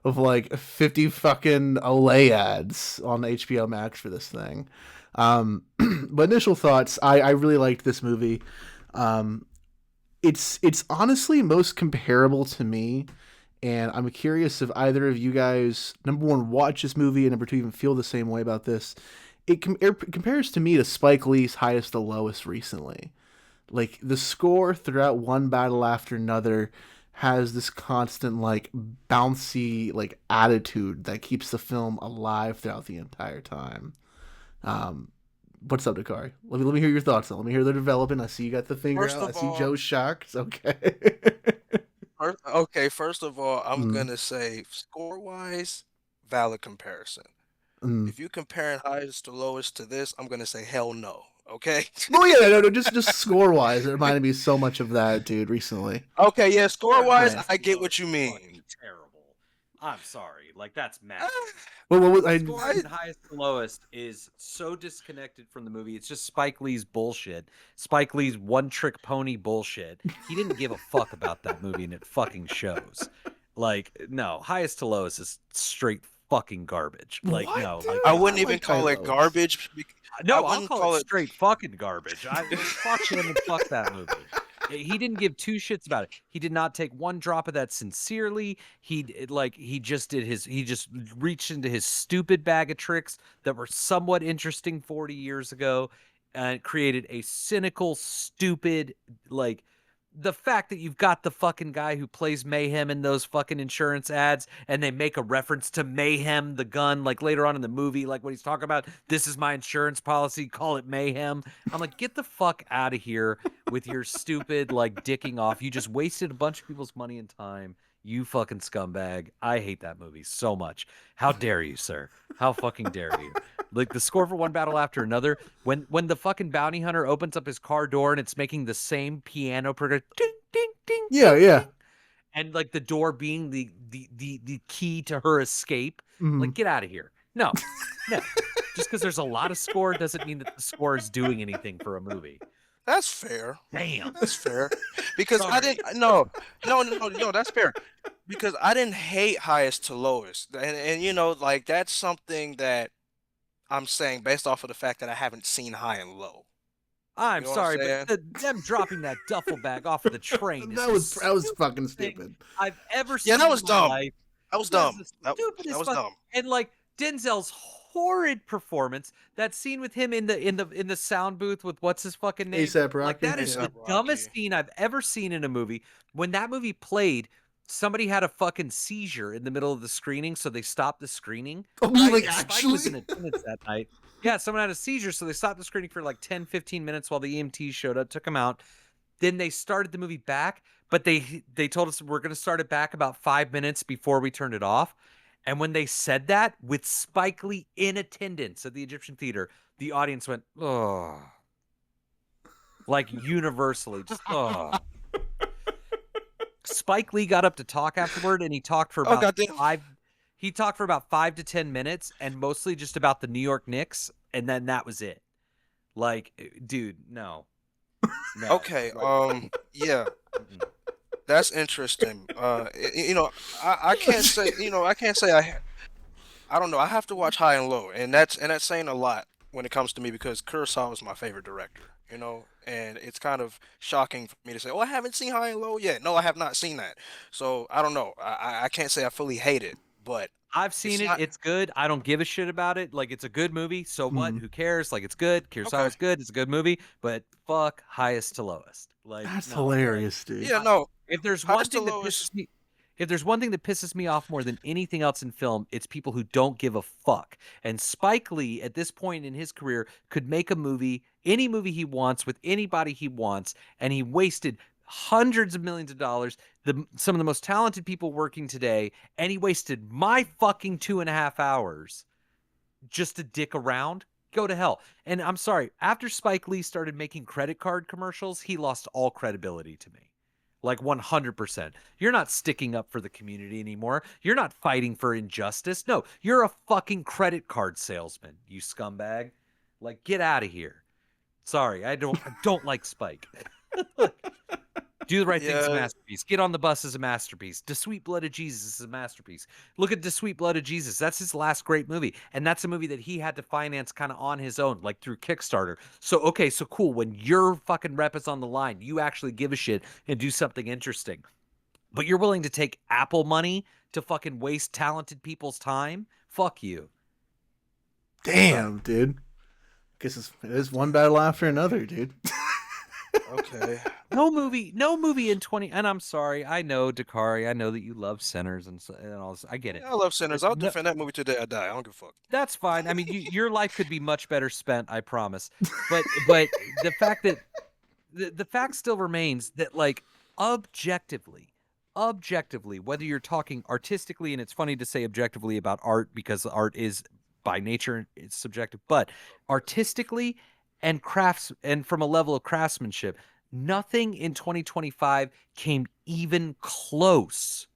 Of like 50 fucking Olay ads on HBO Max for this thing. But initial thoughts, I really liked this movie. It's honestly most comparable to me, and I'm curious if either of you guys, number one, watch this movie, and number two, even feel the same way about this. It compares to me to Spike Lee's Highest to Lowest recently. Like, the score throughout One Battle After Another has this constant, like, bouncy, like, attitude that keeps the film alive throughout the entire time. What's up, Dakari? Let me hear your thoughts, though. Let me hear the development. I see you got the finger out. I see Joe's shocked. Okay. First of all, I'm going to say, score-wise, valid comparison. If you comparing Highest to Lowest to this, I'm going to say hell no. Okay. Well, yeah, no, just score wise, it reminded me so much of that, dude, recently. Okay, yeah, score wise, I get what you mean. Terrible. I'm sorry, like that's mad. Well, Highest to Lowest is so disconnected from the movie. It's just Spike Lee's bullshit. Spike Lee's one-trick pony bullshit. He didn't give a fuck about that movie, and it fucking shows. Like, no, Highest to Lowest is straight fucking garbage. Like, what? No, like, I wouldn't even call it garbage. No, I'll call it straight fucking garbage. Fuck him and fuck that movie. He didn't give two shits about it. He did not take one drop of that sincerely. He just reached into his stupid bag of tricks that were somewhat interesting 40 years ago and created a cynical, stupid, like, the fact that you've got the fucking guy who plays Mayhem in those fucking insurance ads and they make a reference to Mayhem, the gun, like later on in the movie, like when he's talking about, this is my insurance policy, call it Mayhem. I'm like, get the fuck out of here with your stupid, like, dicking off. You just wasted a bunch of people's money and time. You fucking scumbag. I hate that movie so much. How dare you, sir? How fucking dare you? Like, the score for One Battle After Another, when the fucking bounty hunter opens up his car door and it's making the same piano progression, ding, ding, ding. Yeah, ding, yeah. Ding, and like the door being the key to her escape. Like, get out of here. No. Just because there's a lot of score doesn't mean that the score is doing anything for a movie. That's fair. Damn. That's fair. Because I didn't. No, that's fair. Because I didn't hate Highest to Lowest, and you know, like, that's something that I'm saying based off of the fact that I haven't seen High and Low. I'm You know what sorry, I'm but them dropping that duffel bag off of the train that was fucking stupid. I've ever seen. Yeah, that was in my dumb. life. That was dumb. That was dumb. And like Denzel's horrid performance, that scene with him in the sound booth with what's his fucking name? A$AP Rocky. Like, that is the dumbest scene I've ever seen in a movie. When that movie played, somebody had a fucking seizure in the middle of the screening, so they stopped the screening. Oh, Right? like, And Spike actually? was in attendance that night. Yeah, someone had a seizure, so they stopped the screening for like 10, 15 minutes while the EMTs showed up, took him out. Then they started the movie back, but they told us we're going to start it back about 5 minutes before we turned it off. And when they said that, with Spike Lee in attendance at the Egyptian Theater, the audience went, oh. Like, universally, just, oh. Spike Lee got up to talk afterward, and he talked for about He talked for about 5 to 10 minutes, and mostly just about the New York Knicks, and then that was it. Like, dude, no. Okay, yeah. That's interesting. You know, I can't say, I don't know. I have to watch High and Low, and that's saying a lot when it comes to me, because Kurosawa is my favorite director, you know, and it's kind of shocking for me to say, oh, I haven't seen High and Low yet. No, I have not seen that. So I don't know. I can't say I fully hate it, but I've seen it. It's good. I don't give a shit about it. Like, it's a good movie. So what? Who cares? Like, it's good. Kurosawa's good. It's a good movie. But fuck Highest to Lowest. Like, that's hilarious, dude. Yeah, no. If there's one thing that pisses me, if there's one thing that pisses me off more than anything else in film, it's people who don't give a fuck. And Spike Lee, at this point in his career, could make a movie, any movie he wants, with anybody he wants, and he wasted hundreds of millions of dollars, some of the most talented people working today, and he wasted my fucking 2.5 hours just to dick around. Go to hell. And I'm sorry, after Spike Lee started making credit card commercials, he lost all credibility to me. Like 100%. You're not sticking up for the community anymore. You're not fighting for injustice. No, you're a fucking credit card salesman, you scumbag. Like, get out of here. Sorry, I don't like Spike. Do the Right Thing is a masterpiece. Get on the Bus is a masterpiece. The Sweet Blood of Jesus is a masterpiece. Look at The Sweet Blood of Jesus. That's his last great movie. And that's a movie that he had to finance kind of on his own, like through Kickstarter. So, okay, so cool. When your fucking rep is on the line, you actually give a shit and do something interesting. But you're willing to take Apple money to fucking waste talented people's time? Fuck you. Damn, dude. Guess it is one battle after another, dude. Okay. No movie in 20, and I'm sorry, I know, Dakari, I know that you love Sinners and all this. I get it. I love Sinners. I'll defend that movie till the day I die. I don't give a fuck. That's fine. I mean, your life could be much better spent, I promise. But the fact that the fact still remains that, like, objectively, whether you're talking artistically, and it's funny to say objectively about art because art is by nature it's subjective, but artistically and crafts and from a level of craftsmanship, nothing in 2025 came even close.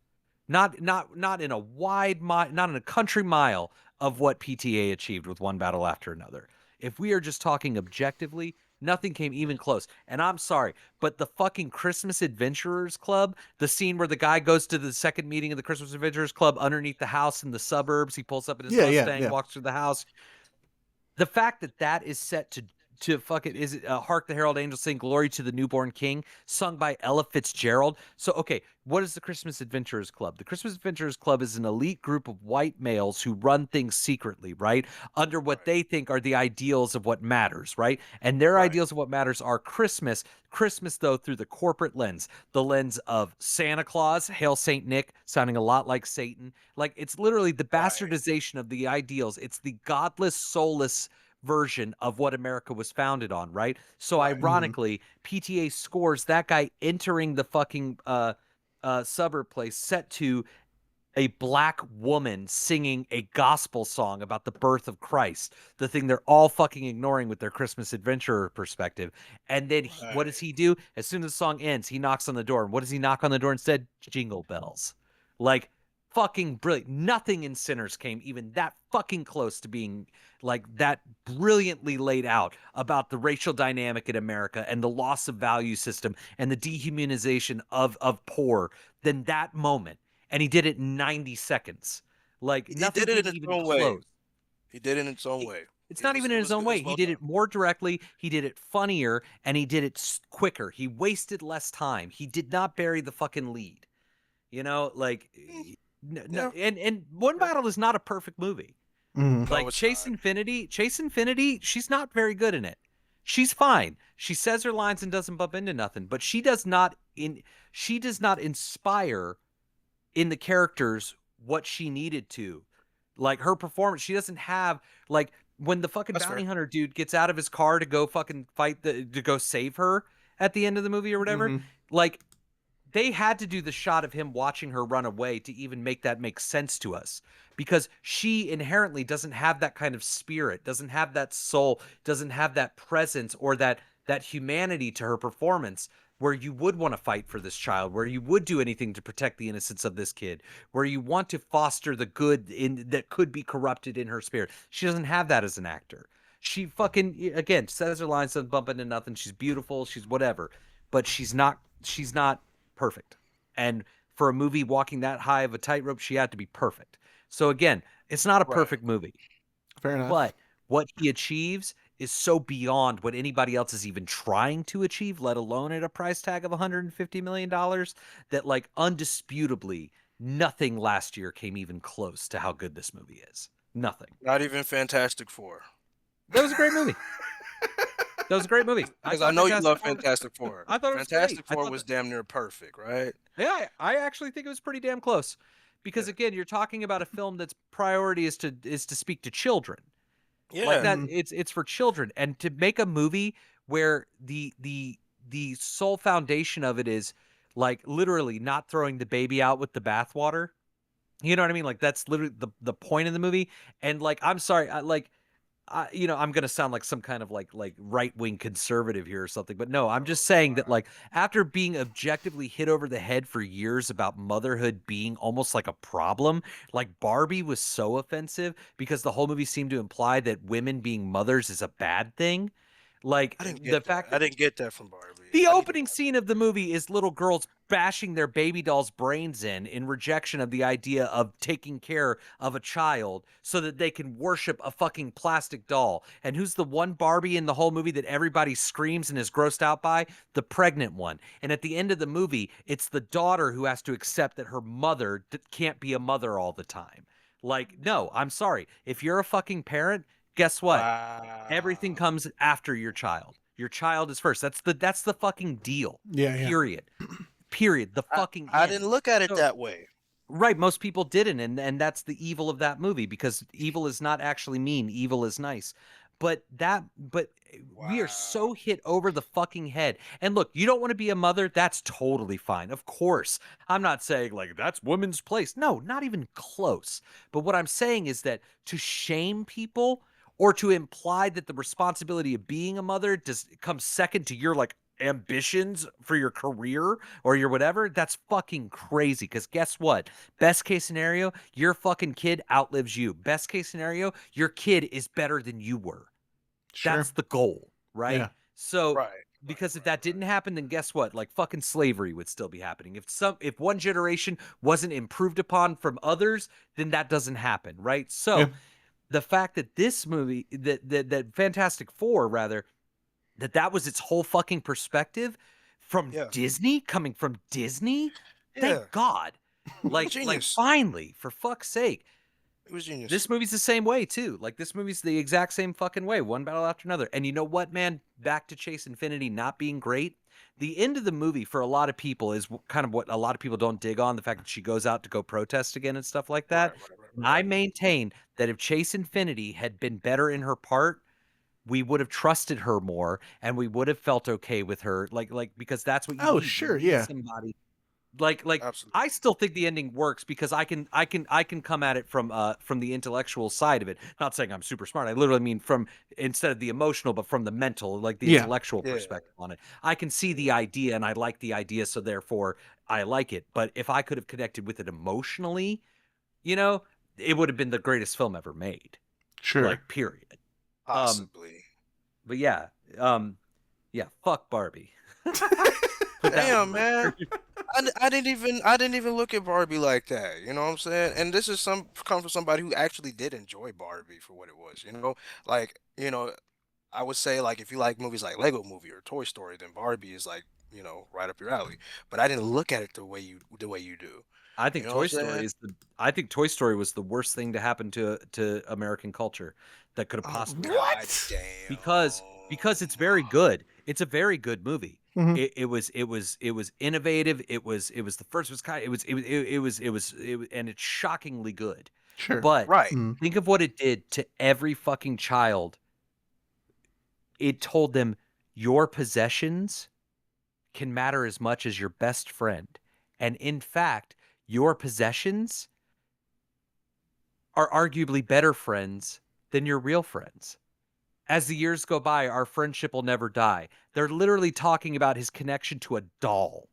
Not in a wide mile, not in a country mile of what PTA achieved with One Battle After Another. If we are just talking objectively, nothing came even close. And I'm sorry, but the fucking Christmas Adventurers Club, the scene where the guy goes to the second meeting of the Christmas Adventurers Club underneath the house in the suburbs, he pulls up in his Mustang, walks through the house. The fact that is set to fucking, is it Hark the Herald Angels Sing Glory to the Newborn King, sung by Ella Fitzgerald. So, okay, what is the Christmas Adventurers Club? The Christmas Adventurers Club is an elite group of white males who run things secretly, right? Under what they think are the ideals of what matters, right? And their ideals of what matters are Christmas, though, through the corporate lens, the lens of Santa Claus, Hail Saint Nick, sounding a lot like Satan. Like, it's literally the bastardization of the ideals. It's the godless, soulless version of what America was founded on, right? So ironically, PTA scores that guy entering the fucking suburb place set to a black woman singing a gospel song about the birth of Christ, the thing they're all fucking ignoring with their Christmas Adventurer perspective. And then what does he do? As soon as the song ends, he knocks on the door. And what does he knock on the door instead? Jingle bells. Like, fucking brilliant. Nothing in Sinners came even that fucking close to being like that brilliantly laid out about the racial dynamic in America and the loss of value system and the dehumanization of poor than that moment. And he did it in 90 seconds. Like, he nothing did it in even his own close. way. He did it in its own way. It's not even in his own way. He did it more directly. He did it funnier, and he did it quicker. He wasted less time. He did not bury the fucking lead. You know, like, no, and One Battle is not a perfect movie. Like, Chase Infinity, she's not very good in it. She's fine. She says her lines and doesn't bump into nothing, but she does not inspire in the characters what she needed to. Like, her performance, she doesn't have, like, when the fucking bounty hunter dude gets out of his car to go fucking to go save her at the end of the movie or whatever, like, they had to do the shot of him watching her run away to even make that make sense to us, because she inherently doesn't have that kind of spirit, doesn't have that soul, doesn't have that presence or that humanity to her performance where you would want to fight for this child, where you would do anything to protect the innocence of this kid, where you want to foster the good that could be corrupted in her spirit. She doesn't have that as an actor. She fucking, again, says her lines, doesn't bump into nothing. She's beautiful. She's whatever, but she's not perfect. And for a movie walking that high of a tightrope, she had to be perfect. So again, it's not a perfect movie. Fair enough. But what he achieves is so beyond what anybody else is even trying to achieve, let alone at a price tag of $150 million, that, like, undisputably nothing last year came even close to how good this movie is. Nothing. Not even Fantastic Four. That was a great movie. That was a great movie. Because I know you love Fantastic Four. I thought it was Fantastic great. Four was damn near perfect, right? Yeah, I actually think it was pretty damn close. Because again, you're talking about a film that's priority is to speak to children. Yeah, like that. It's for children, and to make a movie where the the sole foundation of it is like literally not throwing the baby out with the bathwater. You know what I mean? Like that's literally the point of the movie. And like, I'm sorry, you know, I'm gonna sound like some kind of like right-wing conservative here or something, but no, I'm just saying that like after being objectively hit over the head for years about motherhood being almost like a problem, like Barbie was so offensive because the whole movie seemed to imply that women being mothers is a bad thing. Like I didn't get the that. fact I that didn't get that from Barbie. the opening scene of the movie is little girls bashing their baby doll's brains in rejection of the idea of taking care of a child so that they can worship a fucking plastic doll. And who's the one Barbie in the whole movie that everybody screams and is grossed out by? The pregnant one. And at the end of the movie, it's the daughter who has to accept that her mother can't be a mother all the time. Like, no, I'm sorry. If you're a fucking parent, guess what? Everything comes after your child. Your child is first. That's the fucking deal. Yeah. Period. Period. The fucking I end. didn't look at it So- that way. Right, most people didn't, and that's the evil of that movie because evil is not actually mean. Evil is nice. But we are so hit over the fucking head. And look, you don't want to be a mother, that's totally fine. Of course. I'm not saying like that's women's place. No, not even close. But what I'm saying is that to shame people or to imply that the responsibility of being a mother comes second to your like ambitions for your career or your whatever, that's fucking crazy. Because guess what? Best case scenario, your fucking kid outlives you. Best case scenario, your kid is better than you were. Sure. That's the goal, right? Yeah. So because if that didn't happen, then guess what? Like fucking slavery would still be happening. If one generation wasn't improved upon from others, then that doesn't happen, right? So the fact that this movie, that Fantastic Four, rather, that was its whole fucking perspective from Disney, coming from Disney, thank God. Like finally, for fuck's sake. It was genius. This movie's the same way too. Like this movie's the exact same fucking way, one battle after another. And you know what, man? Back to Chase Infinity not being great. The end of the movie for a lot of people is kind of what a lot of people don't dig on, the fact that she goes out to go protest again and stuff like that. And I maintain that if Chase Infinity had been better in her part, we would have trusted her more and we would have felt okay with her. Like because that's what you need. Sure, You need yeah. somebody like I still think the ending works because I can come at it from the intellectual side of it. Not saying I'm super smart. I literally mean from instead of the emotional, but from the mental, like the intellectual perspective on it. I can see the idea and I like the idea, so therefore I like it. But if I could have connected with it emotionally, you know, it would have been the greatest film ever made. Sure. Like period. Possibly. But yeah, fuck Barbie. Damn, man. I didn't even look at Barbie like that. You know what I'm saying? And this is come from somebody who actually did enjoy Barbie for what it was. You know, like I would say like if you like movies like Lego Movie or Toy Story, then Barbie is like right up your alley. But I didn't look at it the way you do. I think Toy Story I think Toy Story was the worst thing to happen to American culture that could have possibly What? because it's very good. It's a very good movie. Mhm. It was innovative. It was the first. And it's shockingly good. Sure. But Mhm. think of what it did to every fucking child. It told them your possessions can matter as much as your best friend. And in fact, your possessions are arguably better friends than your real friends. As the years go by, our friendship will never die. They're literally talking about his connection to a doll,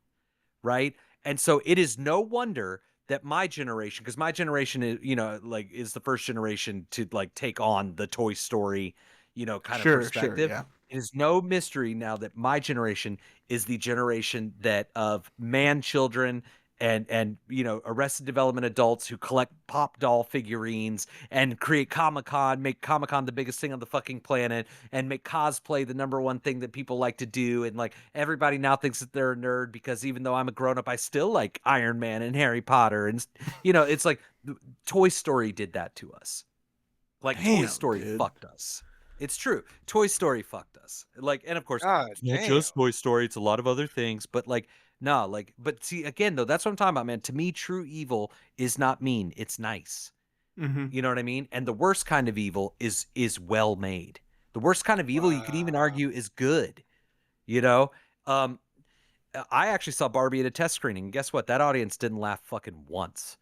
right? And so it is no wonder that my generation, because my generation is, is the first generation to like take on the Toy Story, kind of perspective. Yeah. It is no mystery now that my generation is the generation that of man children and Arrested Development adults who collect pop doll figurines and create Comic-Con, make Comic-Con the biggest thing on the fucking planet, and make cosplay the number one thing that people like to do. And like everybody now thinks that they're a nerd because even though I'm a grown up, I still like Iron Man and Harry Potter. And it's like Toy Story did that to us. Like Toy Story fucked us. It's true. Toy Story fucked us. Like, and of course, it's not just Toy Story. It's a lot of other things, but like, no, like, but see, again, though, that's what I'm talking about, man. To me, true evil is not mean. It's nice. Mm-hmm. You know what I mean? And the worst kind of evil is well made. The worst kind of evil, you could even argue, is good. Um, I actually saw Barbie at a test screening. And guess what? That audience didn't laugh fucking once.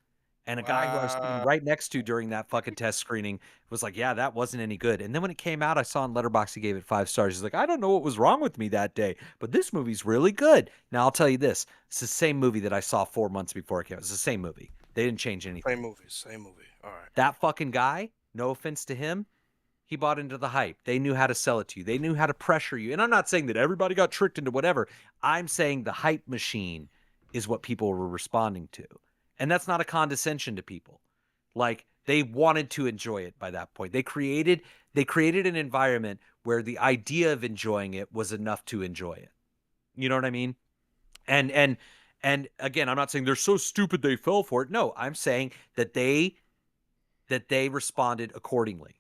And a guy who I was sitting right next to during that fucking test screening was like, yeah, that wasn't any good. And then when it came out, I saw on Letterboxd he gave it 5 stars. He's like, I don't know what was wrong with me that day, but this movie's really good. Now, I'll tell you this. It's the same movie that I saw 4 months before it came out. It's the same movie. They didn't change anything. Same movie. All right. That fucking guy, no offense to him, he bought into the hype. They knew how to sell it to you. They knew how to pressure you. And I'm not saying that everybody got tricked into whatever. I'm saying the hype machine is what people were responding to. And that's not a condescension to people. Like, they wanted to enjoy it by that point. They created an environment where the idea of enjoying it was enough to enjoy it. You know what I mean? And again, I'm not saying they're so stupid they fell for it. No, I'm saying that they responded accordingly.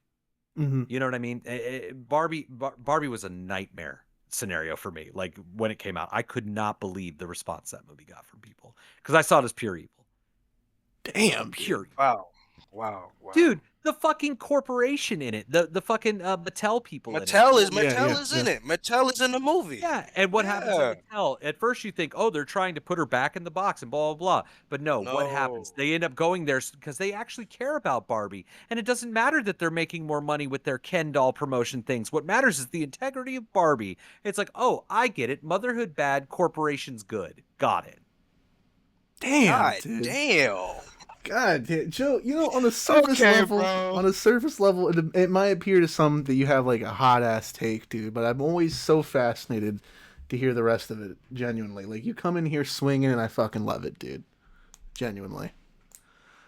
Mm-hmm. You know what I mean? Barbie was a nightmare scenario for me. Like, when it came out, I could not believe the response that movie got from people, because I saw it as pure evil. Damn, pure evil. Wow. Dude, the fucking corporation in it, the fucking Mattel people Mattel in it. Mattel is in it. Mattel is in the movie. Yeah, and what happens at Mattel? At first you think, oh, they're trying to put her back in the box and blah, blah, blah. But no, what happens? They end up going there because they actually care about Barbie. And it doesn't matter that they're making more money with their Ken doll promotion things. What matters is the integrity of Barbie. It's like, oh, I get it. Motherhood bad, corporations good. Got it. Damn, God, Joe, on a surface level, it might appear to some that you have like a hot ass take, dude. But I'm always so fascinated to hear the rest of it. Genuinely, like, you come in here swinging, and I fucking love it, dude. Genuinely.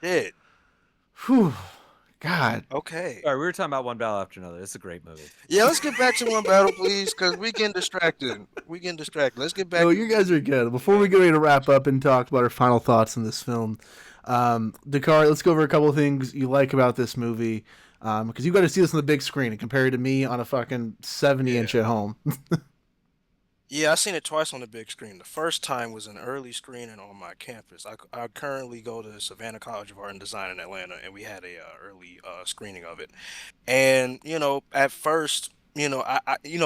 Did. Whew. God. Okay. All right, we were talking about One Battle After Another. It's a great movie. Yeah, let's get back to One Battle, please, because we getting distracted. Let's get back. No, you guys are good. Before we get ready to wrap up and talk about our final thoughts on this film, Dakar, let's go over a couple of things you like about this movie, because you got to see this on the big screen and compare it to me on a fucking 70-inch at home. Yeah, I seen it twice on the big screen. The first time was an early screening on my campus. I currently go to Savannah College of Art and Design in Atlanta, and we had a early screening of it. And at first,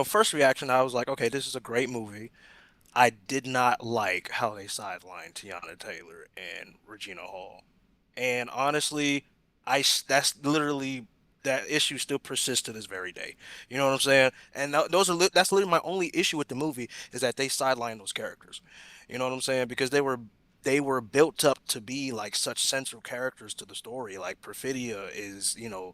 first reaction, I was like, okay, this is a great movie. I did not like how they sidelined Tiana Taylor and Regina Hall, and honestly, that's literally. That issue still persists to this very day. You know what I'm saying? And that's literally my only issue with the movie, is that they sidelined those characters. You know what I'm saying? Because they were built up to be like such central characters to the story. Like, Perfidia is, the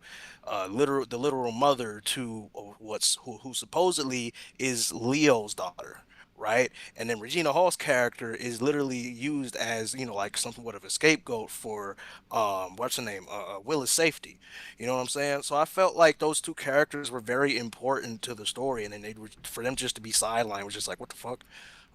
literal mother to who supposedly is Leo's daughter. Right, and then Regina Hall's character is literally used as like somewhat of a scapegoat for what's her name, Willa's safety. You know what I'm saying? So I felt like those two characters were very important to the story, and then for them just to be sidelined was just like, what the fuck?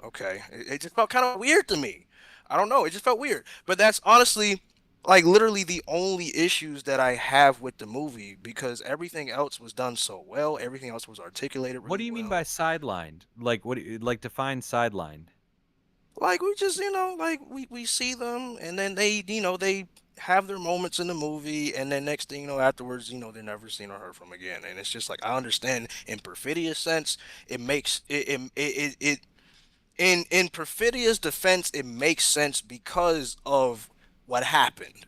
Okay, it just felt kind of weird to me. I don't know, it just felt weird. But that's honestly like literally the only issues that I have with the movie, because everything else was done so well. Everything else was articulated really well. What do you mean by sidelined? Like, define sidelined? Like, we just, like we see them, and then they have their moments in the movie, and then next thing afterwards, they're never seen or heard from again. And it's just like, I understand in Perfidia's sense, it makes it in Perfidia's defense, it makes sense because of what happened.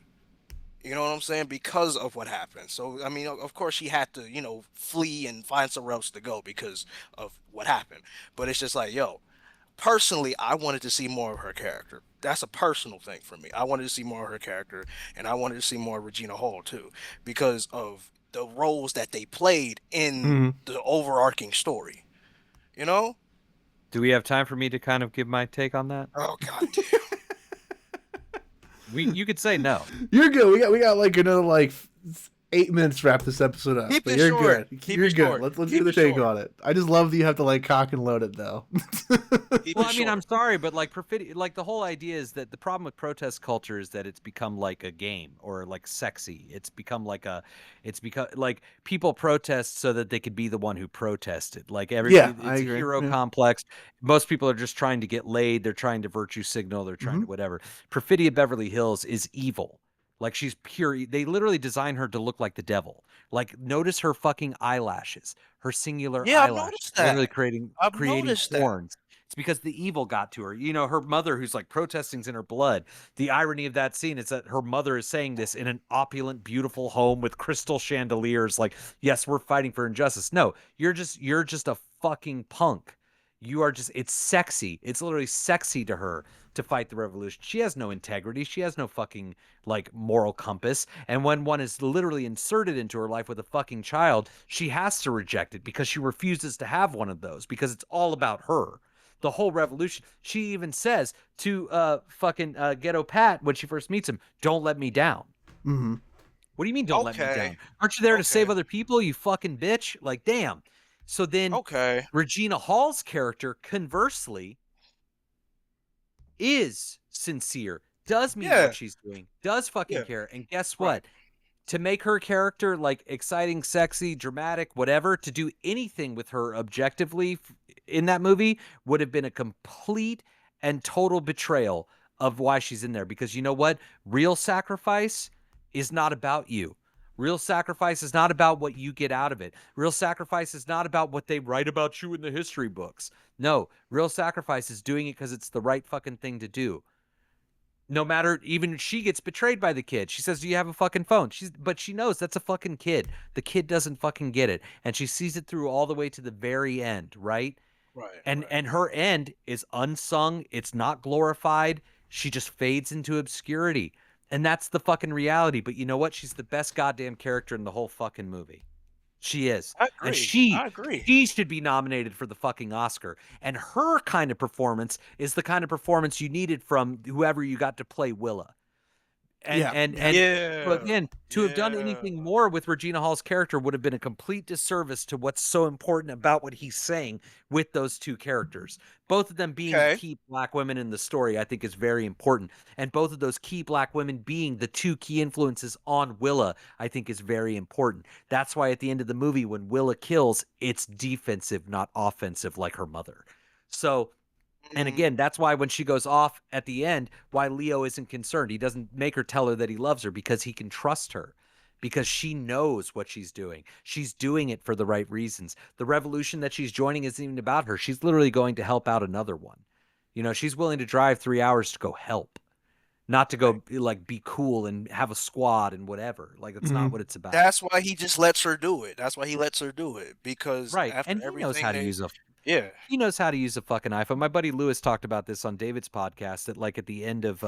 You know what I'm saying? Because of what happened. So, I mean, of course she had to, flee and find somewhere else to go because of what happened. But it's just like, yo, personally, I wanted to see more of her character. That's a personal thing for me. I wanted to see more of her character, and I wanted to see more of Regina Hall too, because of the roles that they played in the overarching story. Do we have time for me to kind of give my take on that? Oh, god damn. You could say no. You're good. We got like another 8 minutes to wrap this episode up. Keep but it you're short. good. Keep you're it good. short. Let's Keep do the it take short. on it. I just love that you have to cock and load it though. Well, I mean, I'm sorry, but the whole idea is that the problem with protest culture is that it's become like a game, or like sexy. It's become like people protest so that they could be the one who protested. Like everybody, I it's a agree. hero Yeah. complex. Most people are just trying to get laid. They're trying to virtue signal. They're trying to whatever. Perfidia Beverly Hills is evil. Like, she's pure. They literally design her to look like the devil. Like, notice her fucking eyelashes, her singular Yeah, I've eyelashes, noticed that. literally creating I've noticed that. horns. It's because the evil got to her. You know, her mother, who's like protesting's in her blood. The irony of that scene is that her mother is saying this in an opulent, beautiful home with crystal chandeliers. Like, yes, we're fighting for injustice. No, you're just a fucking punk. You are just, it's sexy. It's literally sexy to her to fight the revolution. She has no integrity. She has no fucking like moral compass. And when one is literally inserted into her life with a fucking child, she has to reject it because she refuses to have one of those because it's all about her. The whole revolution. She even says to fucking Ghetto Pat when she first meets him, "Don't let me down." Mm-hmm. What do you mean, don't let me down? Aren't you there to save other people, you fucking bitch? Like, damn. So then Regina Hall's character, conversely, is sincere, does mean what she's doing, does fucking care. And guess what? To make her character like exciting, sexy, dramatic, whatever, to do anything with her objectively in that movie would have been a complete and total betrayal of why she's in there. Because you know what? Real sacrifice is not about you. Real sacrifice is not about what you get out of it. Real sacrifice is not about what they write about you in the history books. No, real sacrifice is doing it because it's the right fucking thing to do. No matter, even she gets betrayed by the kid. She says, "Do you have a fucking phone?" But she knows that's a fucking kid. The kid doesn't fucking get it. And she sees it through all the way to the very end, right? Right. And her end is unsung. It's not glorified. She just fades into obscurity. And that's the fucking reality. But you know what? She's the best goddamn character in the whole fucking movie. She is. I agree. And I agree. She should be nominated for the fucking Oscar. And her kind of performance is the kind of performance you needed from whoever you got to play Willa. And so again, to have done anything more with Regina Hall's character would have been a complete disservice to what's so important about what he's saying with those two characters. Both of them being key black women in the story, I think is very important. And both of those key black women being the two key influences on Willa, I think is very important. That's why at the end of the movie, when Willa kills, it's defensive, not offensive like her mother. So, and again, that's why when she goes off at the end, why Leo isn't concerned. He doesn't make her tell her that he loves her because he can trust her, because she knows what she's doing. She's doing it for the right reasons. The revolution that she's joining isn't even about her. She's literally going to help out another one. You know, she's willing to drive 3 hours to go help, not to go like be cool and have a squad and whatever. Like, it's not what it's about. That's why he just lets her do it. That's why he lets her do it, because after and he knows how to use a he knows how to use a fucking iPhone. My buddy Lewis talked about this on David's podcast, that like at the end of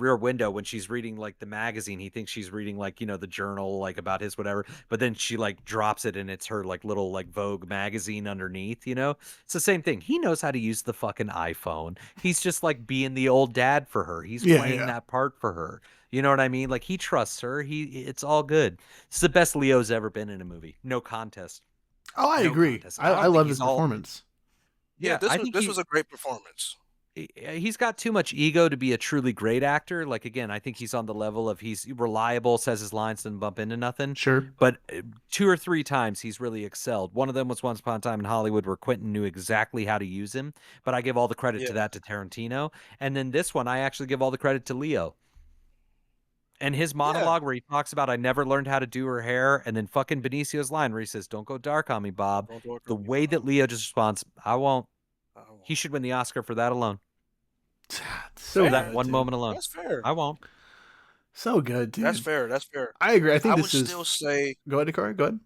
Rear Window, when she's reading like the magazine, he thinks she's reading like, you know, the journal like about his whatever, but then she like drops it and it's her like little like Vogue magazine underneath, you know? It's the same thing. He knows how to use the fucking iPhone. He's just like being the old dad for her. He's playing that part for her. You know what I mean? Like, he trusts her. It's all good. It's the best Leo's ever been in a movie. No contest. Oh, I agree. I love his performance. This was a great performance. He's got too much ego to be a truly great actor. Like, again, I think he's on the level of he's reliable, says his lines, doesn't bump into nothing. Sure. But 2 or 3 times he's really excelled. One of them was Once Upon a Time in Hollywood, where Quentin knew exactly how to use him. But I give all the credit to that to Tarantino. And then this one, I actually give all the credit to Leo. And his monologue where he talks about, "I never learned how to do her hair," and then fucking Benicio's line where he says, "Don't go dark on me, Bob." The way that Leo just responds, "I won't." He should win the Oscar for that alone. So for that one moment alone. That's fair. I won't. So good, dude. That's fair. That's fair. I agree. I think I this would is. still say. Go ahead, Dakari. Go ahead.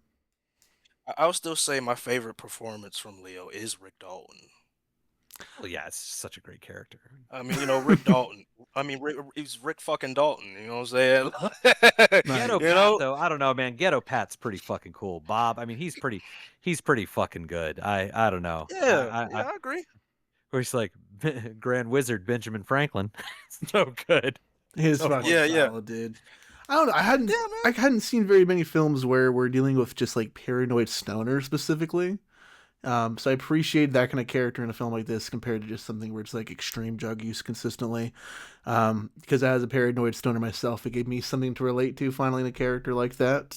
I would still say my favorite performance from Leo is Rick Dalton. Well, yeah, it's such a great character. I mean, you know, Rick Dalton. I mean, he's Rick fucking Dalton. You know what I'm saying? Ghetto Pat, though, I don't know, man. Ghetto Pat's pretty fucking cool. Bob, I mean, he's pretty fucking good. I don't know. I agree. Where he's like Grand Wizard Benjamin Franklin. It's no good. His fucking solid, dude. I don't know. I hadn't seen very many films where we're dealing with just like paranoid stoner specifically. So I appreciate that kind of character in a film like this compared to just something where it's like extreme drug use consistently. Because as a paranoid stoner myself, it gave me something to relate to finally in a character like that.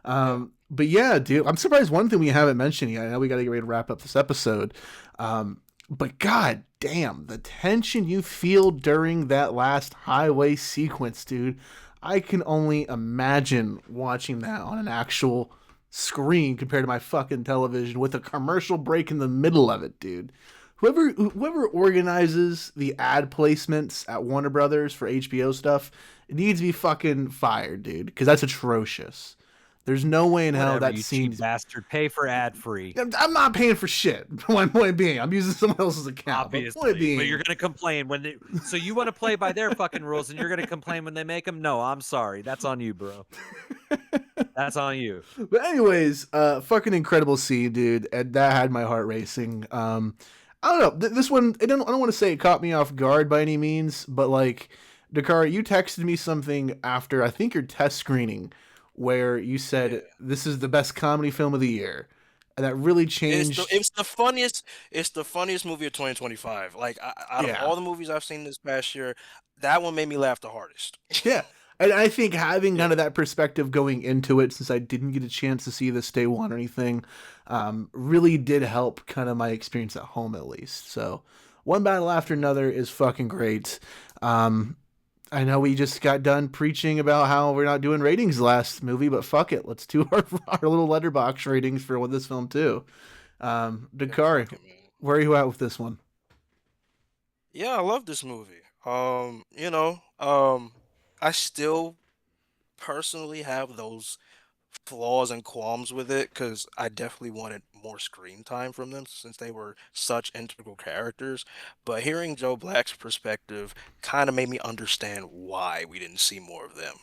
But yeah, dude, I'm surprised one thing we haven't mentioned yet. I know we got to get ready to wrap up this episode. But god damn, the tension you feel during that last highway sequence, dude. I can only imagine watching that on an actual screen compared to my fucking television with a commercial break in the middle of it, dude. Whoever organizes the ad placements at Warner Brothers for HBO stuff, it needs to be fucking fired, dude, because that's atrocious. There's no way in hell Whatever, that you scene. cheap bastard. Pay for ad free. I'm not paying for shit. Point being, I'm using someone else's account. Obviously, Point being, but you're gonna complain when they. So you want to play by their fucking rules, and you're gonna complain when they make them? No, I'm sorry. That's on you, bro. That's on you. But anyways, fucking incredible scene, dude, and that had my heart racing. I don't know. This one, I don't want to say it caught me off guard by any means, but like, Dakar, you texted me something after I think your test screening, where you said this is the best comedy film of the year, and that really changed. It's the funniest. It's the funniest movie of 2025. Like out of all the movies I've seen this past year, that one made me laugh the hardest. Yeah. And I think having kind of that perspective going into it, since I didn't get a chance to see this day one or anything, really did help kind of my experience at home, at least. So one battle after another is fucking great. I know we just got done preaching about how we're not doing ratings last movie, but fuck it. Let's do our little letterbox ratings for this film too. Dakar, where are you at with this one? Yeah, I love this movie. I still personally have those flaws and qualms with it because I definitely wanted more screen time from them since they were such integral characters. But hearing Joe Black's perspective kind of made me understand why we didn't see more of them.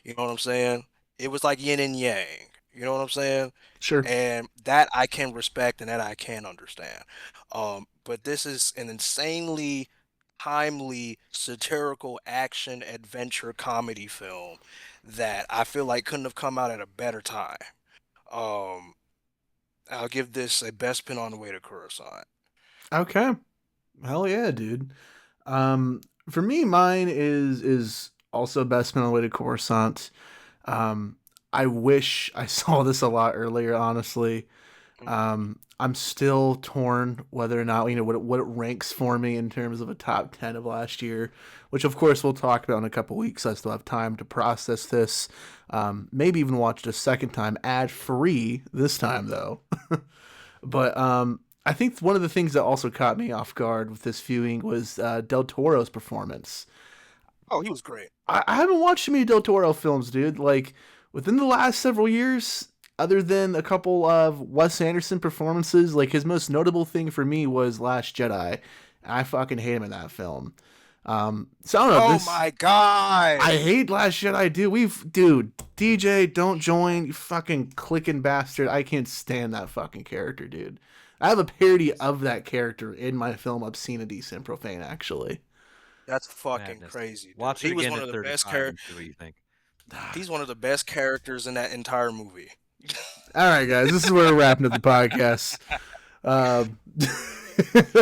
You know what I'm saying? It was like yin and yang. You know what I'm saying? Sure. And that I can respect and that I can understand. But this is an insanely timely satirical action adventure comedy film that I feel like couldn't have come out at a better time. Um, I'll give this a best pin on the way to Coruscant. Okay. Hell yeah, dude. For me, mine is also best man on the way to Coruscant. I wish I saw this a lot earlier, honestly. I'm still torn whether or not, what it ranks for me in terms of a top 10 of last year, which of course we'll talk about in a couple weeks. I still have time to process this. Maybe even watch it a second time, ad free this time though. But I think one of the things that also caught me off guard with this viewing was Del Toro's performance. Oh, he was great. I haven't watched too many Del Toro films, dude. Like within the last several years, other than a couple of Wes Anderson performances, like his most notable thing for me was Last Jedi. I fucking hate him in that film. So I don't know. Oh my god! I hate Last Jedi, dude. DJ, don't join, you fucking clicking bastard. I can't stand that fucking character, dude. I have a parody of that character in my film Obscenity and Profane, actually. That's fucking crazy. Dude. Watch it he was again one at of the best 35 characters. and see what you think. He's one of the best characters in that entire movie. All right, guys, this is where we're wrapping up the podcast.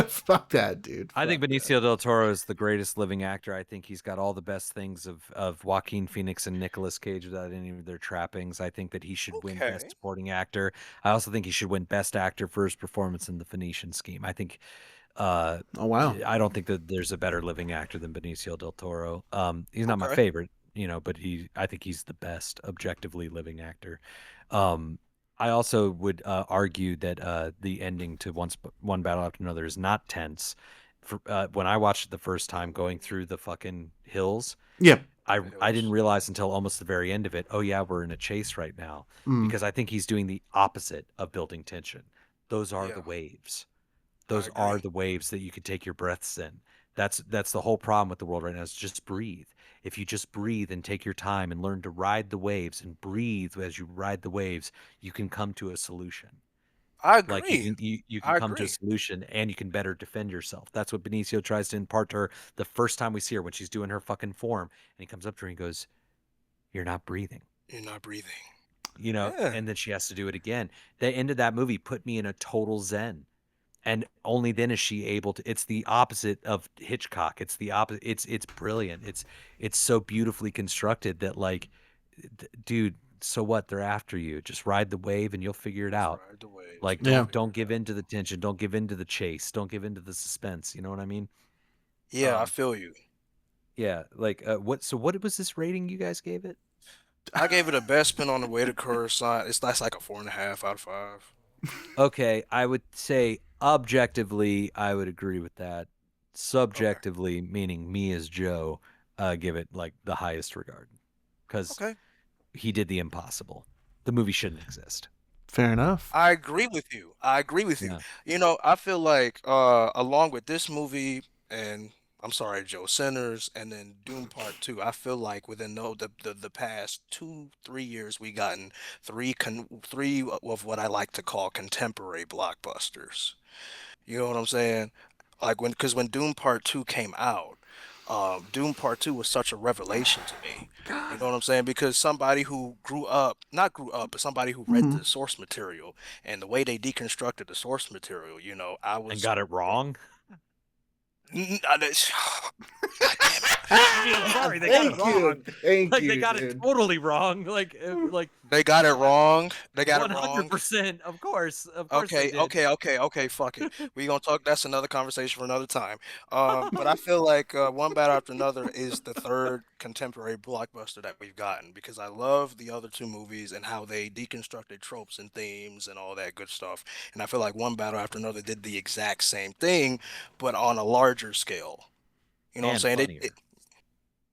Fuck that, dude. I think Benicio del Toro is the greatest living actor. I think he's got all the best things of Joaquin Phoenix and Nicolas Cage without any of their trappings. I think that he should win Best Supporting Actor. I also think he should win Best Actor for his performance in The Phoenician Scheme. I think. Oh wow! I don't think that there's a better living actor than Benicio del Toro. He's not my favorite, but I think he's the best objectively living actor. I also would argue that the ending to One Battle After Another is not tense. When I watched it the first time, going through the fucking hills, I didn't realize until almost the very end of it. Oh yeah, we're in a chase right now, because I think he's doing the opposite of building tension. Those are the waves. Those are the waves that you could take your breaths in. That's the whole problem with the world right now, is just breathe. If you just breathe and take your time and learn to ride the waves and breathe as you ride the waves, you can come to a solution. I agree. Like you can come to a solution and you can better defend yourself. That's what Benicio tries to impart to her the first time we see her when she's doing her fucking form. And he comes up to her and he goes, "You're not breathing. You're not breathing." And then she has to do it again. The end of that movie put me in a total zen. And only then is she able to. It's the opposite of Hitchcock. It's the opposite. It's brilliant. It's so beautifully constructed that, like, dude, so what? They're after you. Just ride the wave and you'll figure it out. Ride the wave. Like, don't give in to the tension. Don't give in to the chase. Don't give in to the suspense. You know what I mean? Yeah, I feel you. Yeah. Like, what? So what was this rating you guys gave it? I gave it a best spin on the way to Coruscant. That's like a 4.5 out of 5. Okay, I would say objectively, I would agree with that. Okay. Subjectively, meaning me as Joe, give it like the highest regard because Okay. he did the impossible. The movie shouldn't exist. Fair enough. I agree with you. I agree with you. Yeah. You know, I feel like along with this movie and I'm sorry, Joe, Sinners and then Doom Part 2, I feel like within the past 2, 3 years we gotten three of what I like to call contemporary blockbusters. You know what I'm saying? Like because when Doom Part 2 came out, Doom Part 2 was such a revelation to me. You know what I'm saying? Because somebody who not grew up, but somebody who read Mhm. the source material and the way they deconstructed the source material, I And was. got it wrong. God damn it. I'm sorry, they got it wrong. Thank Like you, they got dude. it totally wrong. Like They got it wrong. They got it wrong. 100%. Of course they Okay, did. okay. Fuck it. We gonna talk. That's another conversation for another time. But I feel like one battle after another is the third contemporary blockbuster that we've gotten because I love the other two movies and how they deconstructed tropes and themes and all that good stuff. And I feel like one battle after another did the exact same thing, but on a larger scale. You know what I'm And saying? funnier.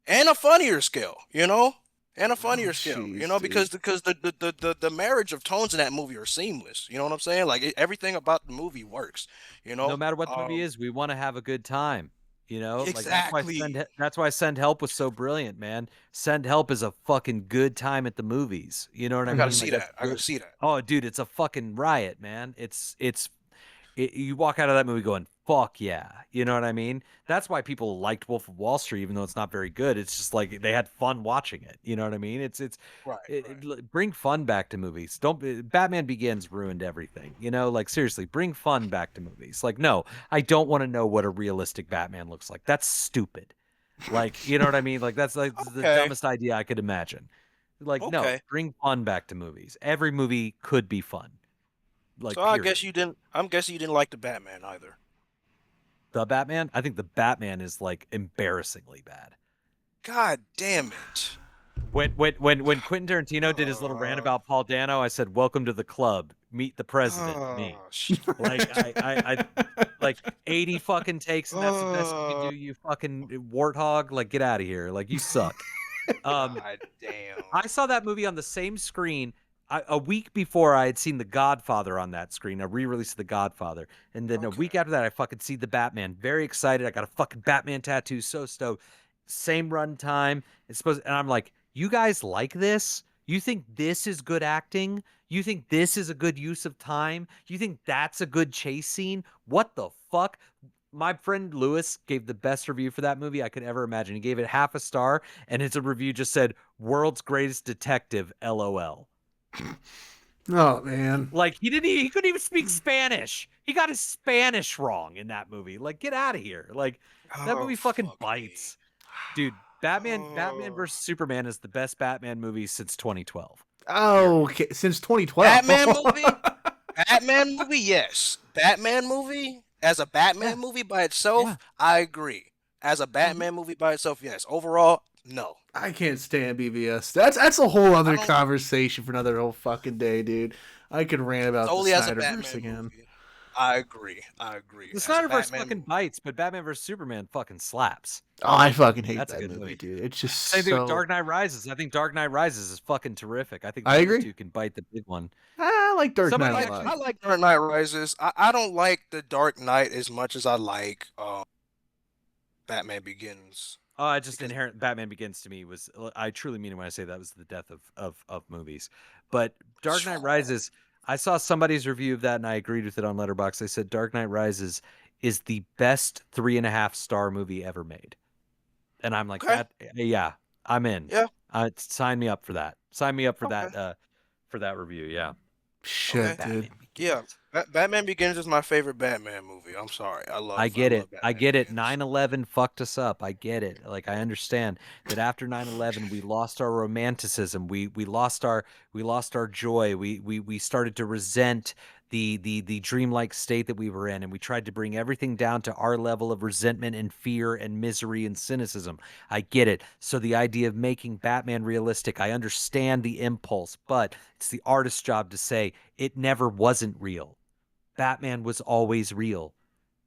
And a funnier scale. And a funnier Oh, scale, jeez, because dude. the marriage of tones in that movie are seamless. You know what I'm saying? Like everything about the movie works. You No know, matter what the movie is, we want to have a good time. Like exactly. that's why Send Help was so brilliant, man. Send Help is a fucking good time at the movies. You know what I I gotta mean? see Like that's that. I gotta see that. oh, dude, it's a fucking riot, man. You walk out of that movie going, fuck yeah. You know what I mean? That's why people liked Wolf of Wall Street, even though it's not very good. It's just like they had fun watching it. You know what I mean? Right, right. Bring fun back to movies. Don't Batman Begins ruined everything. Like seriously, bring fun back to movies. Like, no, I don't want to know what a realistic Batman looks like. That's stupid. Like, you know what I mean? Like that's like the Okay, dumbest idea I could imagine. Like, no, okay. bring fun back to movies. Every movie could be fun. So Like, I period. guess you didn't. I'm guessing you didn't like the Batman either. The Batman? I think the Batman is like embarrassingly bad. God damn it. When Quentin Tarantino did his little rant Uh, about Paul Dano, I said, "Welcome to the club. Meet the president, me." shit. Like I like 80 fucking takes, and that's the best you can Uh, do. You fucking warthog. Like get out of here. Like you suck. Um, God damn. I saw that movie on the same screen. A week before I had seen The Godfather on that screen, a re-release of The Godfather, and then a week Okay. after that, I fucking see The Batman. Very excited. I got a fucking Batman tattoo. So stoked. Same run time. And I'm like, you guys like this? You think this is good acting? You think this is a good use of time? You think that's a good chase scene? What the fuck? My friend Lewis gave the best review for that movie I could ever imagine. He gave it half a star, and his review just said, "World's greatest detective, LOL." Oh man. Like he couldn't even speak Spanish. He got his Spanish wrong in that movie. Like get out of here. Like that Oh movie fucking fuck me. bites. Dude, Batman Oh. versus Superman is the best Batman movie since 2012. Oh, okay. Since 2012. Batman movie? Batman movie, yes. Batman movie as a Yeah. Batman movie by itself, Yeah. I agree. As a Batman movie by itself, yes. Overall, no. I can't stand BVS. That's a whole other don't- conversation for another whole fucking day, dude. I could rant about Solely the as a Snyderverse Batman again. movie. I agree. The As a Snyderverse Batman fucking movie. bites, but Batman versus Superman fucking slaps. Oh, I fucking hate That's a that good movie, movie. dude. It's just Same thing with so. Dark Knight Rises. I think Dark Knight Rises is fucking terrific. I think I the agree. other two can bite the big one. I like Dark Somebody Knight a actually- lot. I like Dark Knight Rises. I don't like the Dark Knight as much as I like Batman Begins. I just inherent Batman Begins to me was I truly mean it when I say that was the death of movies. But Dark Knight Sure. Rises, I saw somebody's review of that and I agreed with it on Letterboxd. They said Dark Knight Rises is the best 3.5-star movie ever made. And I'm like, Okay. yeah, I'm in. Yeah. Sign me up for that. Sign me up for Okay. that review. Yeah. Shit, Okay. dude. Yeah. Batman Begins is my favorite Batman movie. I'm sorry. I get it. love I Batman get it. Begins. 9/11 fucked us up. I get it. Like I understand that after 9/11 we lost our romanticism. We lost our joy. We started to resent the dreamlike state that we were in, and we tried to bring everything down to our level of resentment and fear and misery and cynicism. I get it. So the idea of making Batman realistic, I understand the impulse, but it's the artist's job to say it never wasn't real. Batman was always real.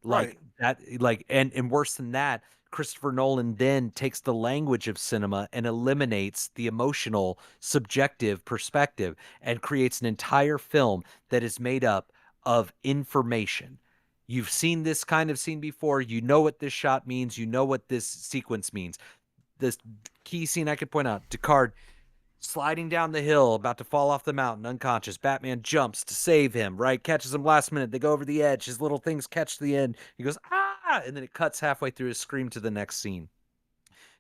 Like that, like, and worse than that, Christopher Nolan then takes the language of cinema and eliminates the emotional, subjective perspective and creates an entire film that is made up of information. You've seen this kind of scene before. You know what this shot means. You know what this sequence means. This key scene I could point out, Deckard sliding down the hill, about to fall off the mountain, unconscious. Batman jumps to save him, right? Catches him last minute. They go over the edge. His little things catch the end. He goes, ah! And then it cuts halfway through his scream to the next scene.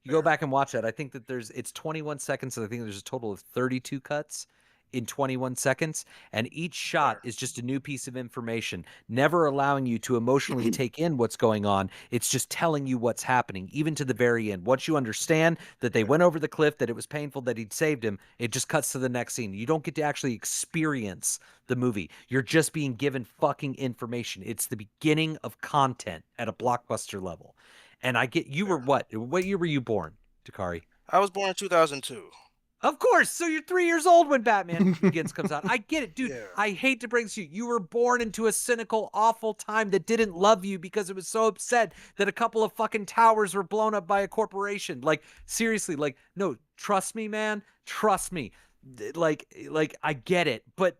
You go back and watch that. I think that it's 21 seconds, and I think there's a total of 32 cuts in 21 seconds. And each shot is just a new piece of information, never allowing you to emotionally take in what's going on. It's just telling you what's happening, even to the very end. Once you understand that they went over the cliff, that it was painful, that he'd saved him, it just cuts to the next scene. You don't get to actually experience the movie. You're just being given fucking information. It's the beginning of content at a blockbuster level. And I get, you were what? What year were you born, Takari? I was born in 2002. Of course. So you're 3 years old when Batman Begins comes out. I get it, dude. Yeah. I hate to bring this to you. You were born into a cynical, awful time that didn't love you because it was so upset that a couple of fucking towers were blown up by a corporation. Like, seriously, like, no, trust me, man. Trust me. Like I get it, but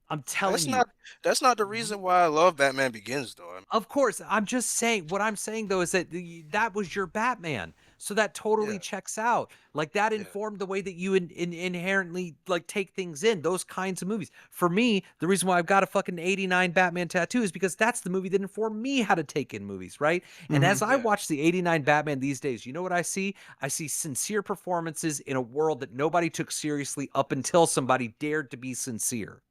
I'm telling you. That's not the reason why I love Batman Begins, though. Of course, I'm just saying, what I'm saying though is that that was your Batman. So that totally checks out. Like that informed the way that you inherently like take things in, those kinds of movies. For me, the reason why I've got a fucking 89 Batman tattoo is because that's the movie that informed me how to take in movies, right? And as I watch the 89 Batman these days, you know what I see? I see sincere performances in a world that nobody took seriously up until somebody dared to be sincere.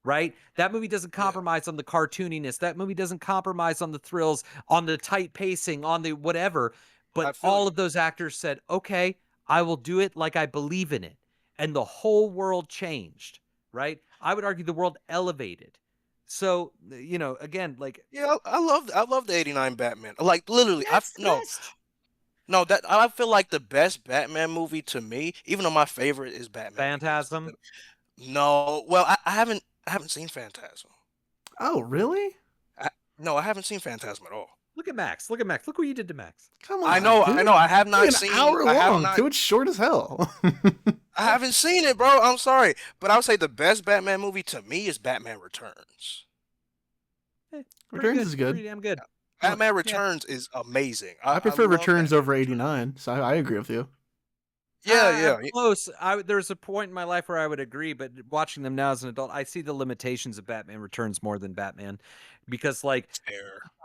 Right? That movie doesn't compromise on the cartooniness. That movie doesn't compromise on the thrills, on the tight pacing, on the whatever. But all of those actors said, okay, I will do it like I believe in it. And the whole world changed, right? I would argue the world elevated. So, you know, again, like... Yeah, I love the 89 Batman. Like, literally, I feel like the best Batman movie to me, even though my favorite is Batman. Phantasm? No, well, I haven't seen Phantasm. Oh, really? No, I haven't seen Phantasm at all. Look at Max. Look at Max. Look what you did to Max. Come on. I know. I have not It's seen. an hour I have long. not, Dude, it's short as hell. I haven't seen it, bro. I'm sorry, but I would say the best Batman movie to me is Batman Returns. Returns is good. Pretty damn good. Batman Returns is amazing. I prefer love Returns that. over 89, so I agree with you. Yeah. Close. There's a point in my life where I would agree, but watching them now as an adult, I see the limitations of Batman Returns more than Batman, because like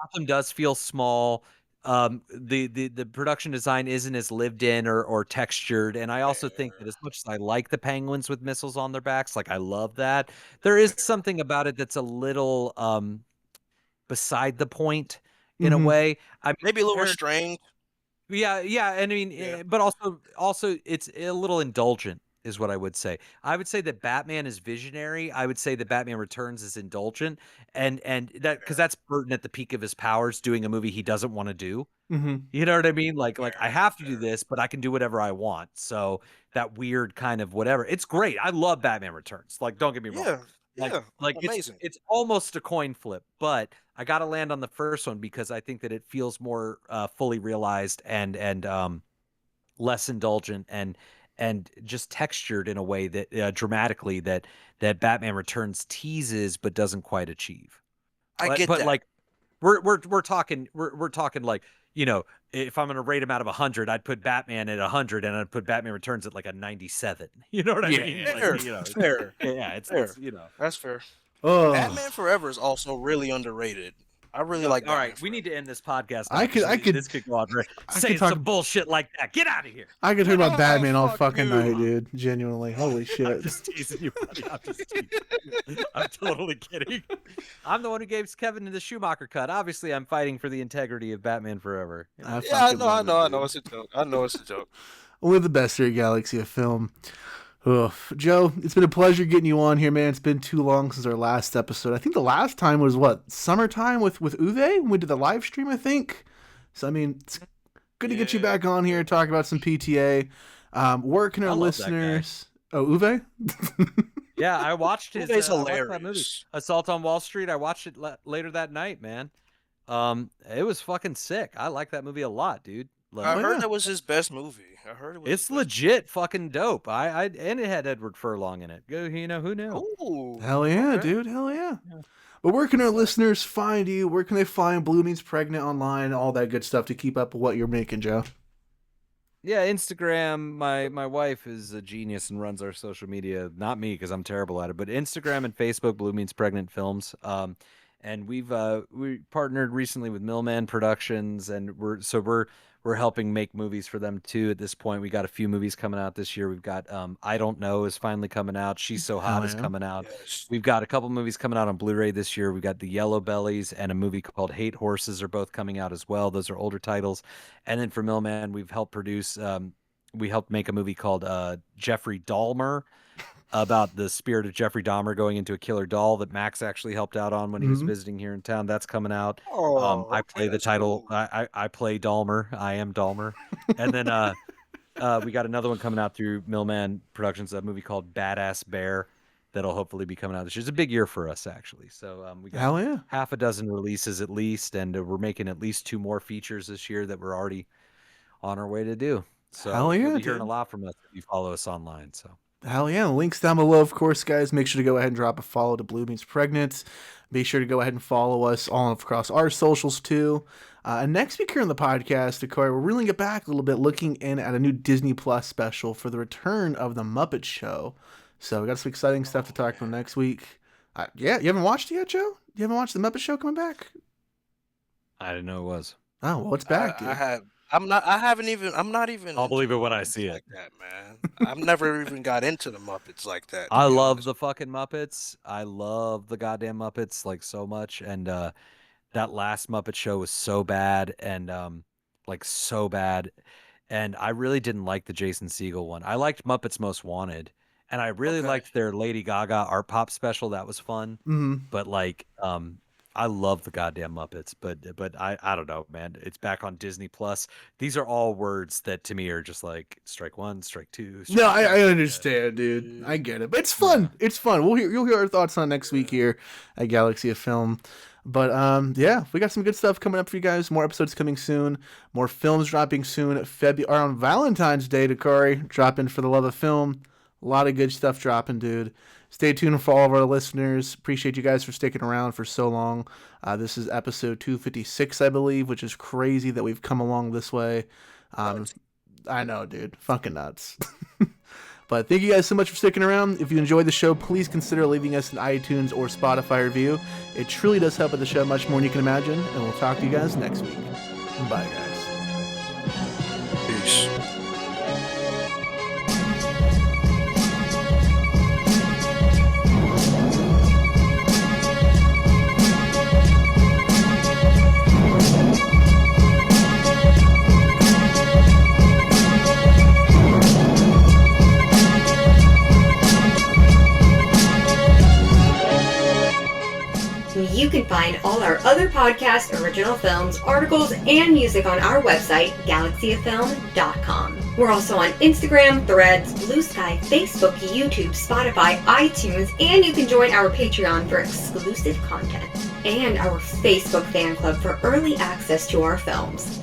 Gotham does feel small. The production design isn't as lived in or textured, and I also think that as much as I like the Penguins with missiles on their backs, like I love that, there is something about it that's a little beside the point in a way. I mean, maybe a little restrained. Yeah, and I mean, but also it's a little indulgent, is what I would say. I would say that Batman is visionary. I would say that Batman Returns is indulgent, and that because that's Burton at the peak of his powers, doing a movie he doesn't want to do. You know what I mean? Like I have to do this, but I can do whatever I want. So that weird kind of whatever. It's great. I love Batman Returns. Like, don't get me wrong. Like amazing. It's almost a coin flip, but I got to land on the first one because I think that it feels more fully realized and less indulgent and just textured in a way that dramatically that Batman Returns teases but doesn't quite achieve. I get but that. Like we're talking like, you know, if I'm going to rate him out of 100, I'd put Batman at 100 and I'd put Batman Returns at like a 97. You know what I mean? Fair, Like, you know, fair. Yeah, it's you know. That's fair. Oh. Batman Forever is also really underrated. I really like that. All right, we need to end this podcast. I could This could go on. Say some bullshit like that. Get out of here. I could talk about Batman all fuck fucking you. night, dude. Genuinely. Holy I'm shit. just teasing you, buddy. I'm just teasing you. I'm totally kidding. I'm the one who gave Kevin the Schumacher cut. Obviously, I'm fighting for the integrity of Batman Forever. You know? I know. It's a joke. I know it's a joke. We're the best here at Galaxy of Film. Oof. Joe, it's been a pleasure getting you on here, man. It's been too long since our last episode. I think the last time was summertime with Uwe when we did the live stream, I think. So I mean, it's good to get you back on here and talk about some PTA. Where can our listeners? Oh, Uwe. Yeah, I watched his. Uwe's I watched hilarious. that movie, Assault on Wall Street. I watched it later that night, man. It was fucking sick. I like that movie a lot, dude. I heard that was his best movie. I heard it was. It's legit fucking dope. And it had Edward Furlong in it. You know, who knew? Ooh, Hell yeah, dude. Hell yeah. But where can our listeners find you? Where can they find Blue Means Pregnant online? All that good stuff to keep up with what you're making, Joe. Yeah, Instagram. My wife is a genius and runs our social media. Not me, because I'm terrible at it. But Instagram and Facebook, Blue Means Pregnant Films. And we partnered recently with Millman Productions, and we're helping make movies for them too. At this point, we got a few movies coming out this year. We've got I Don't Know is finally coming out. She's So Hot is coming out. Yes. We've got a couple movies coming out on Blu-ray this year. We've got The Yellow Bellies and a movie called Hate Horses are both coming out as well. Those are older titles. And then for Millman, we've helped produce. We helped make a movie called Jeffrey Dahmer, about the spirit of Jeffrey Dahmer going into a killer doll that Max actually helped out on when he was visiting here in town. That's coming out. I play the title. Cool. I play Dahmer. I am Dahmer. And then we got another one coming out through Millman Productions, a movie called Badass Bear that'll hopefully be coming out this year. It's a big year for us, actually. So we got half a dozen releases at least, and we're making at least 2 more features this year that we're already on our way to do. So you'll be hearing a lot from us if you follow us online. So. Hell yeah. Links down below, of course, guys. Make sure to go ahead and drop a follow to Blue Means Pregnant. Be sure to go ahead and follow us all across our socials, too. And next week here on the podcast, Dakari, we're reeling it back a little bit, looking in at a new Disney Plus special for the return of The Muppet Show. So we got some exciting stuff to talk about next week. Yeah, you haven't watched it yet, Joe? You haven't watched The Muppet Show coming back? I didn't know it was. Oh, well, it's back, dude. I have. I'm not even. I'll believe it when I see it. Like that, man. I've never even got into the Muppets like that. I love the fucking Muppets. I love the goddamn Muppets like so much. And that last Muppet Show was so bad, and like so bad. And I really didn't like the Jason Segel one. I liked Muppets Most Wanted, and I really liked their Lady Gaga Art Pop special. That was fun. But like I love the goddamn Muppets, but I don't know, man. It's back on Disney Plus. These are all words that to me are just like strike one, strike two. No, I understand, dude. I get it, but it's fun. Yeah. It's fun. You'll hear our thoughts on next week here at Galaxy of Film. But yeah, we got some good stuff coming up for you guys. More episodes coming soon. More films dropping soon. February on Valentine's Day, Dakari, dropping For the Love of Film. A lot of good stuff dropping, dude. Stay tuned for all of our listeners. Appreciate you guys for sticking around for so long. This is episode 256, I believe, which is crazy that we've come along this way. I know, dude. Fucking nuts. But thank you guys so much for sticking around. If you enjoyed the show, please consider leaving us an iTunes or Spotify review. It truly does help with the show much more than you can imagine. And we'll talk to you guys next week. Bye, guys. Peace. You can find all our other podcast, original films, articles, and music on our website, galaxyofilm.com. We're also on Instagram, Threads, Blue Sky, Facebook, YouTube, Spotify, iTunes, and you can join our Patreon for exclusive content and our Facebook fan club for early access to our films.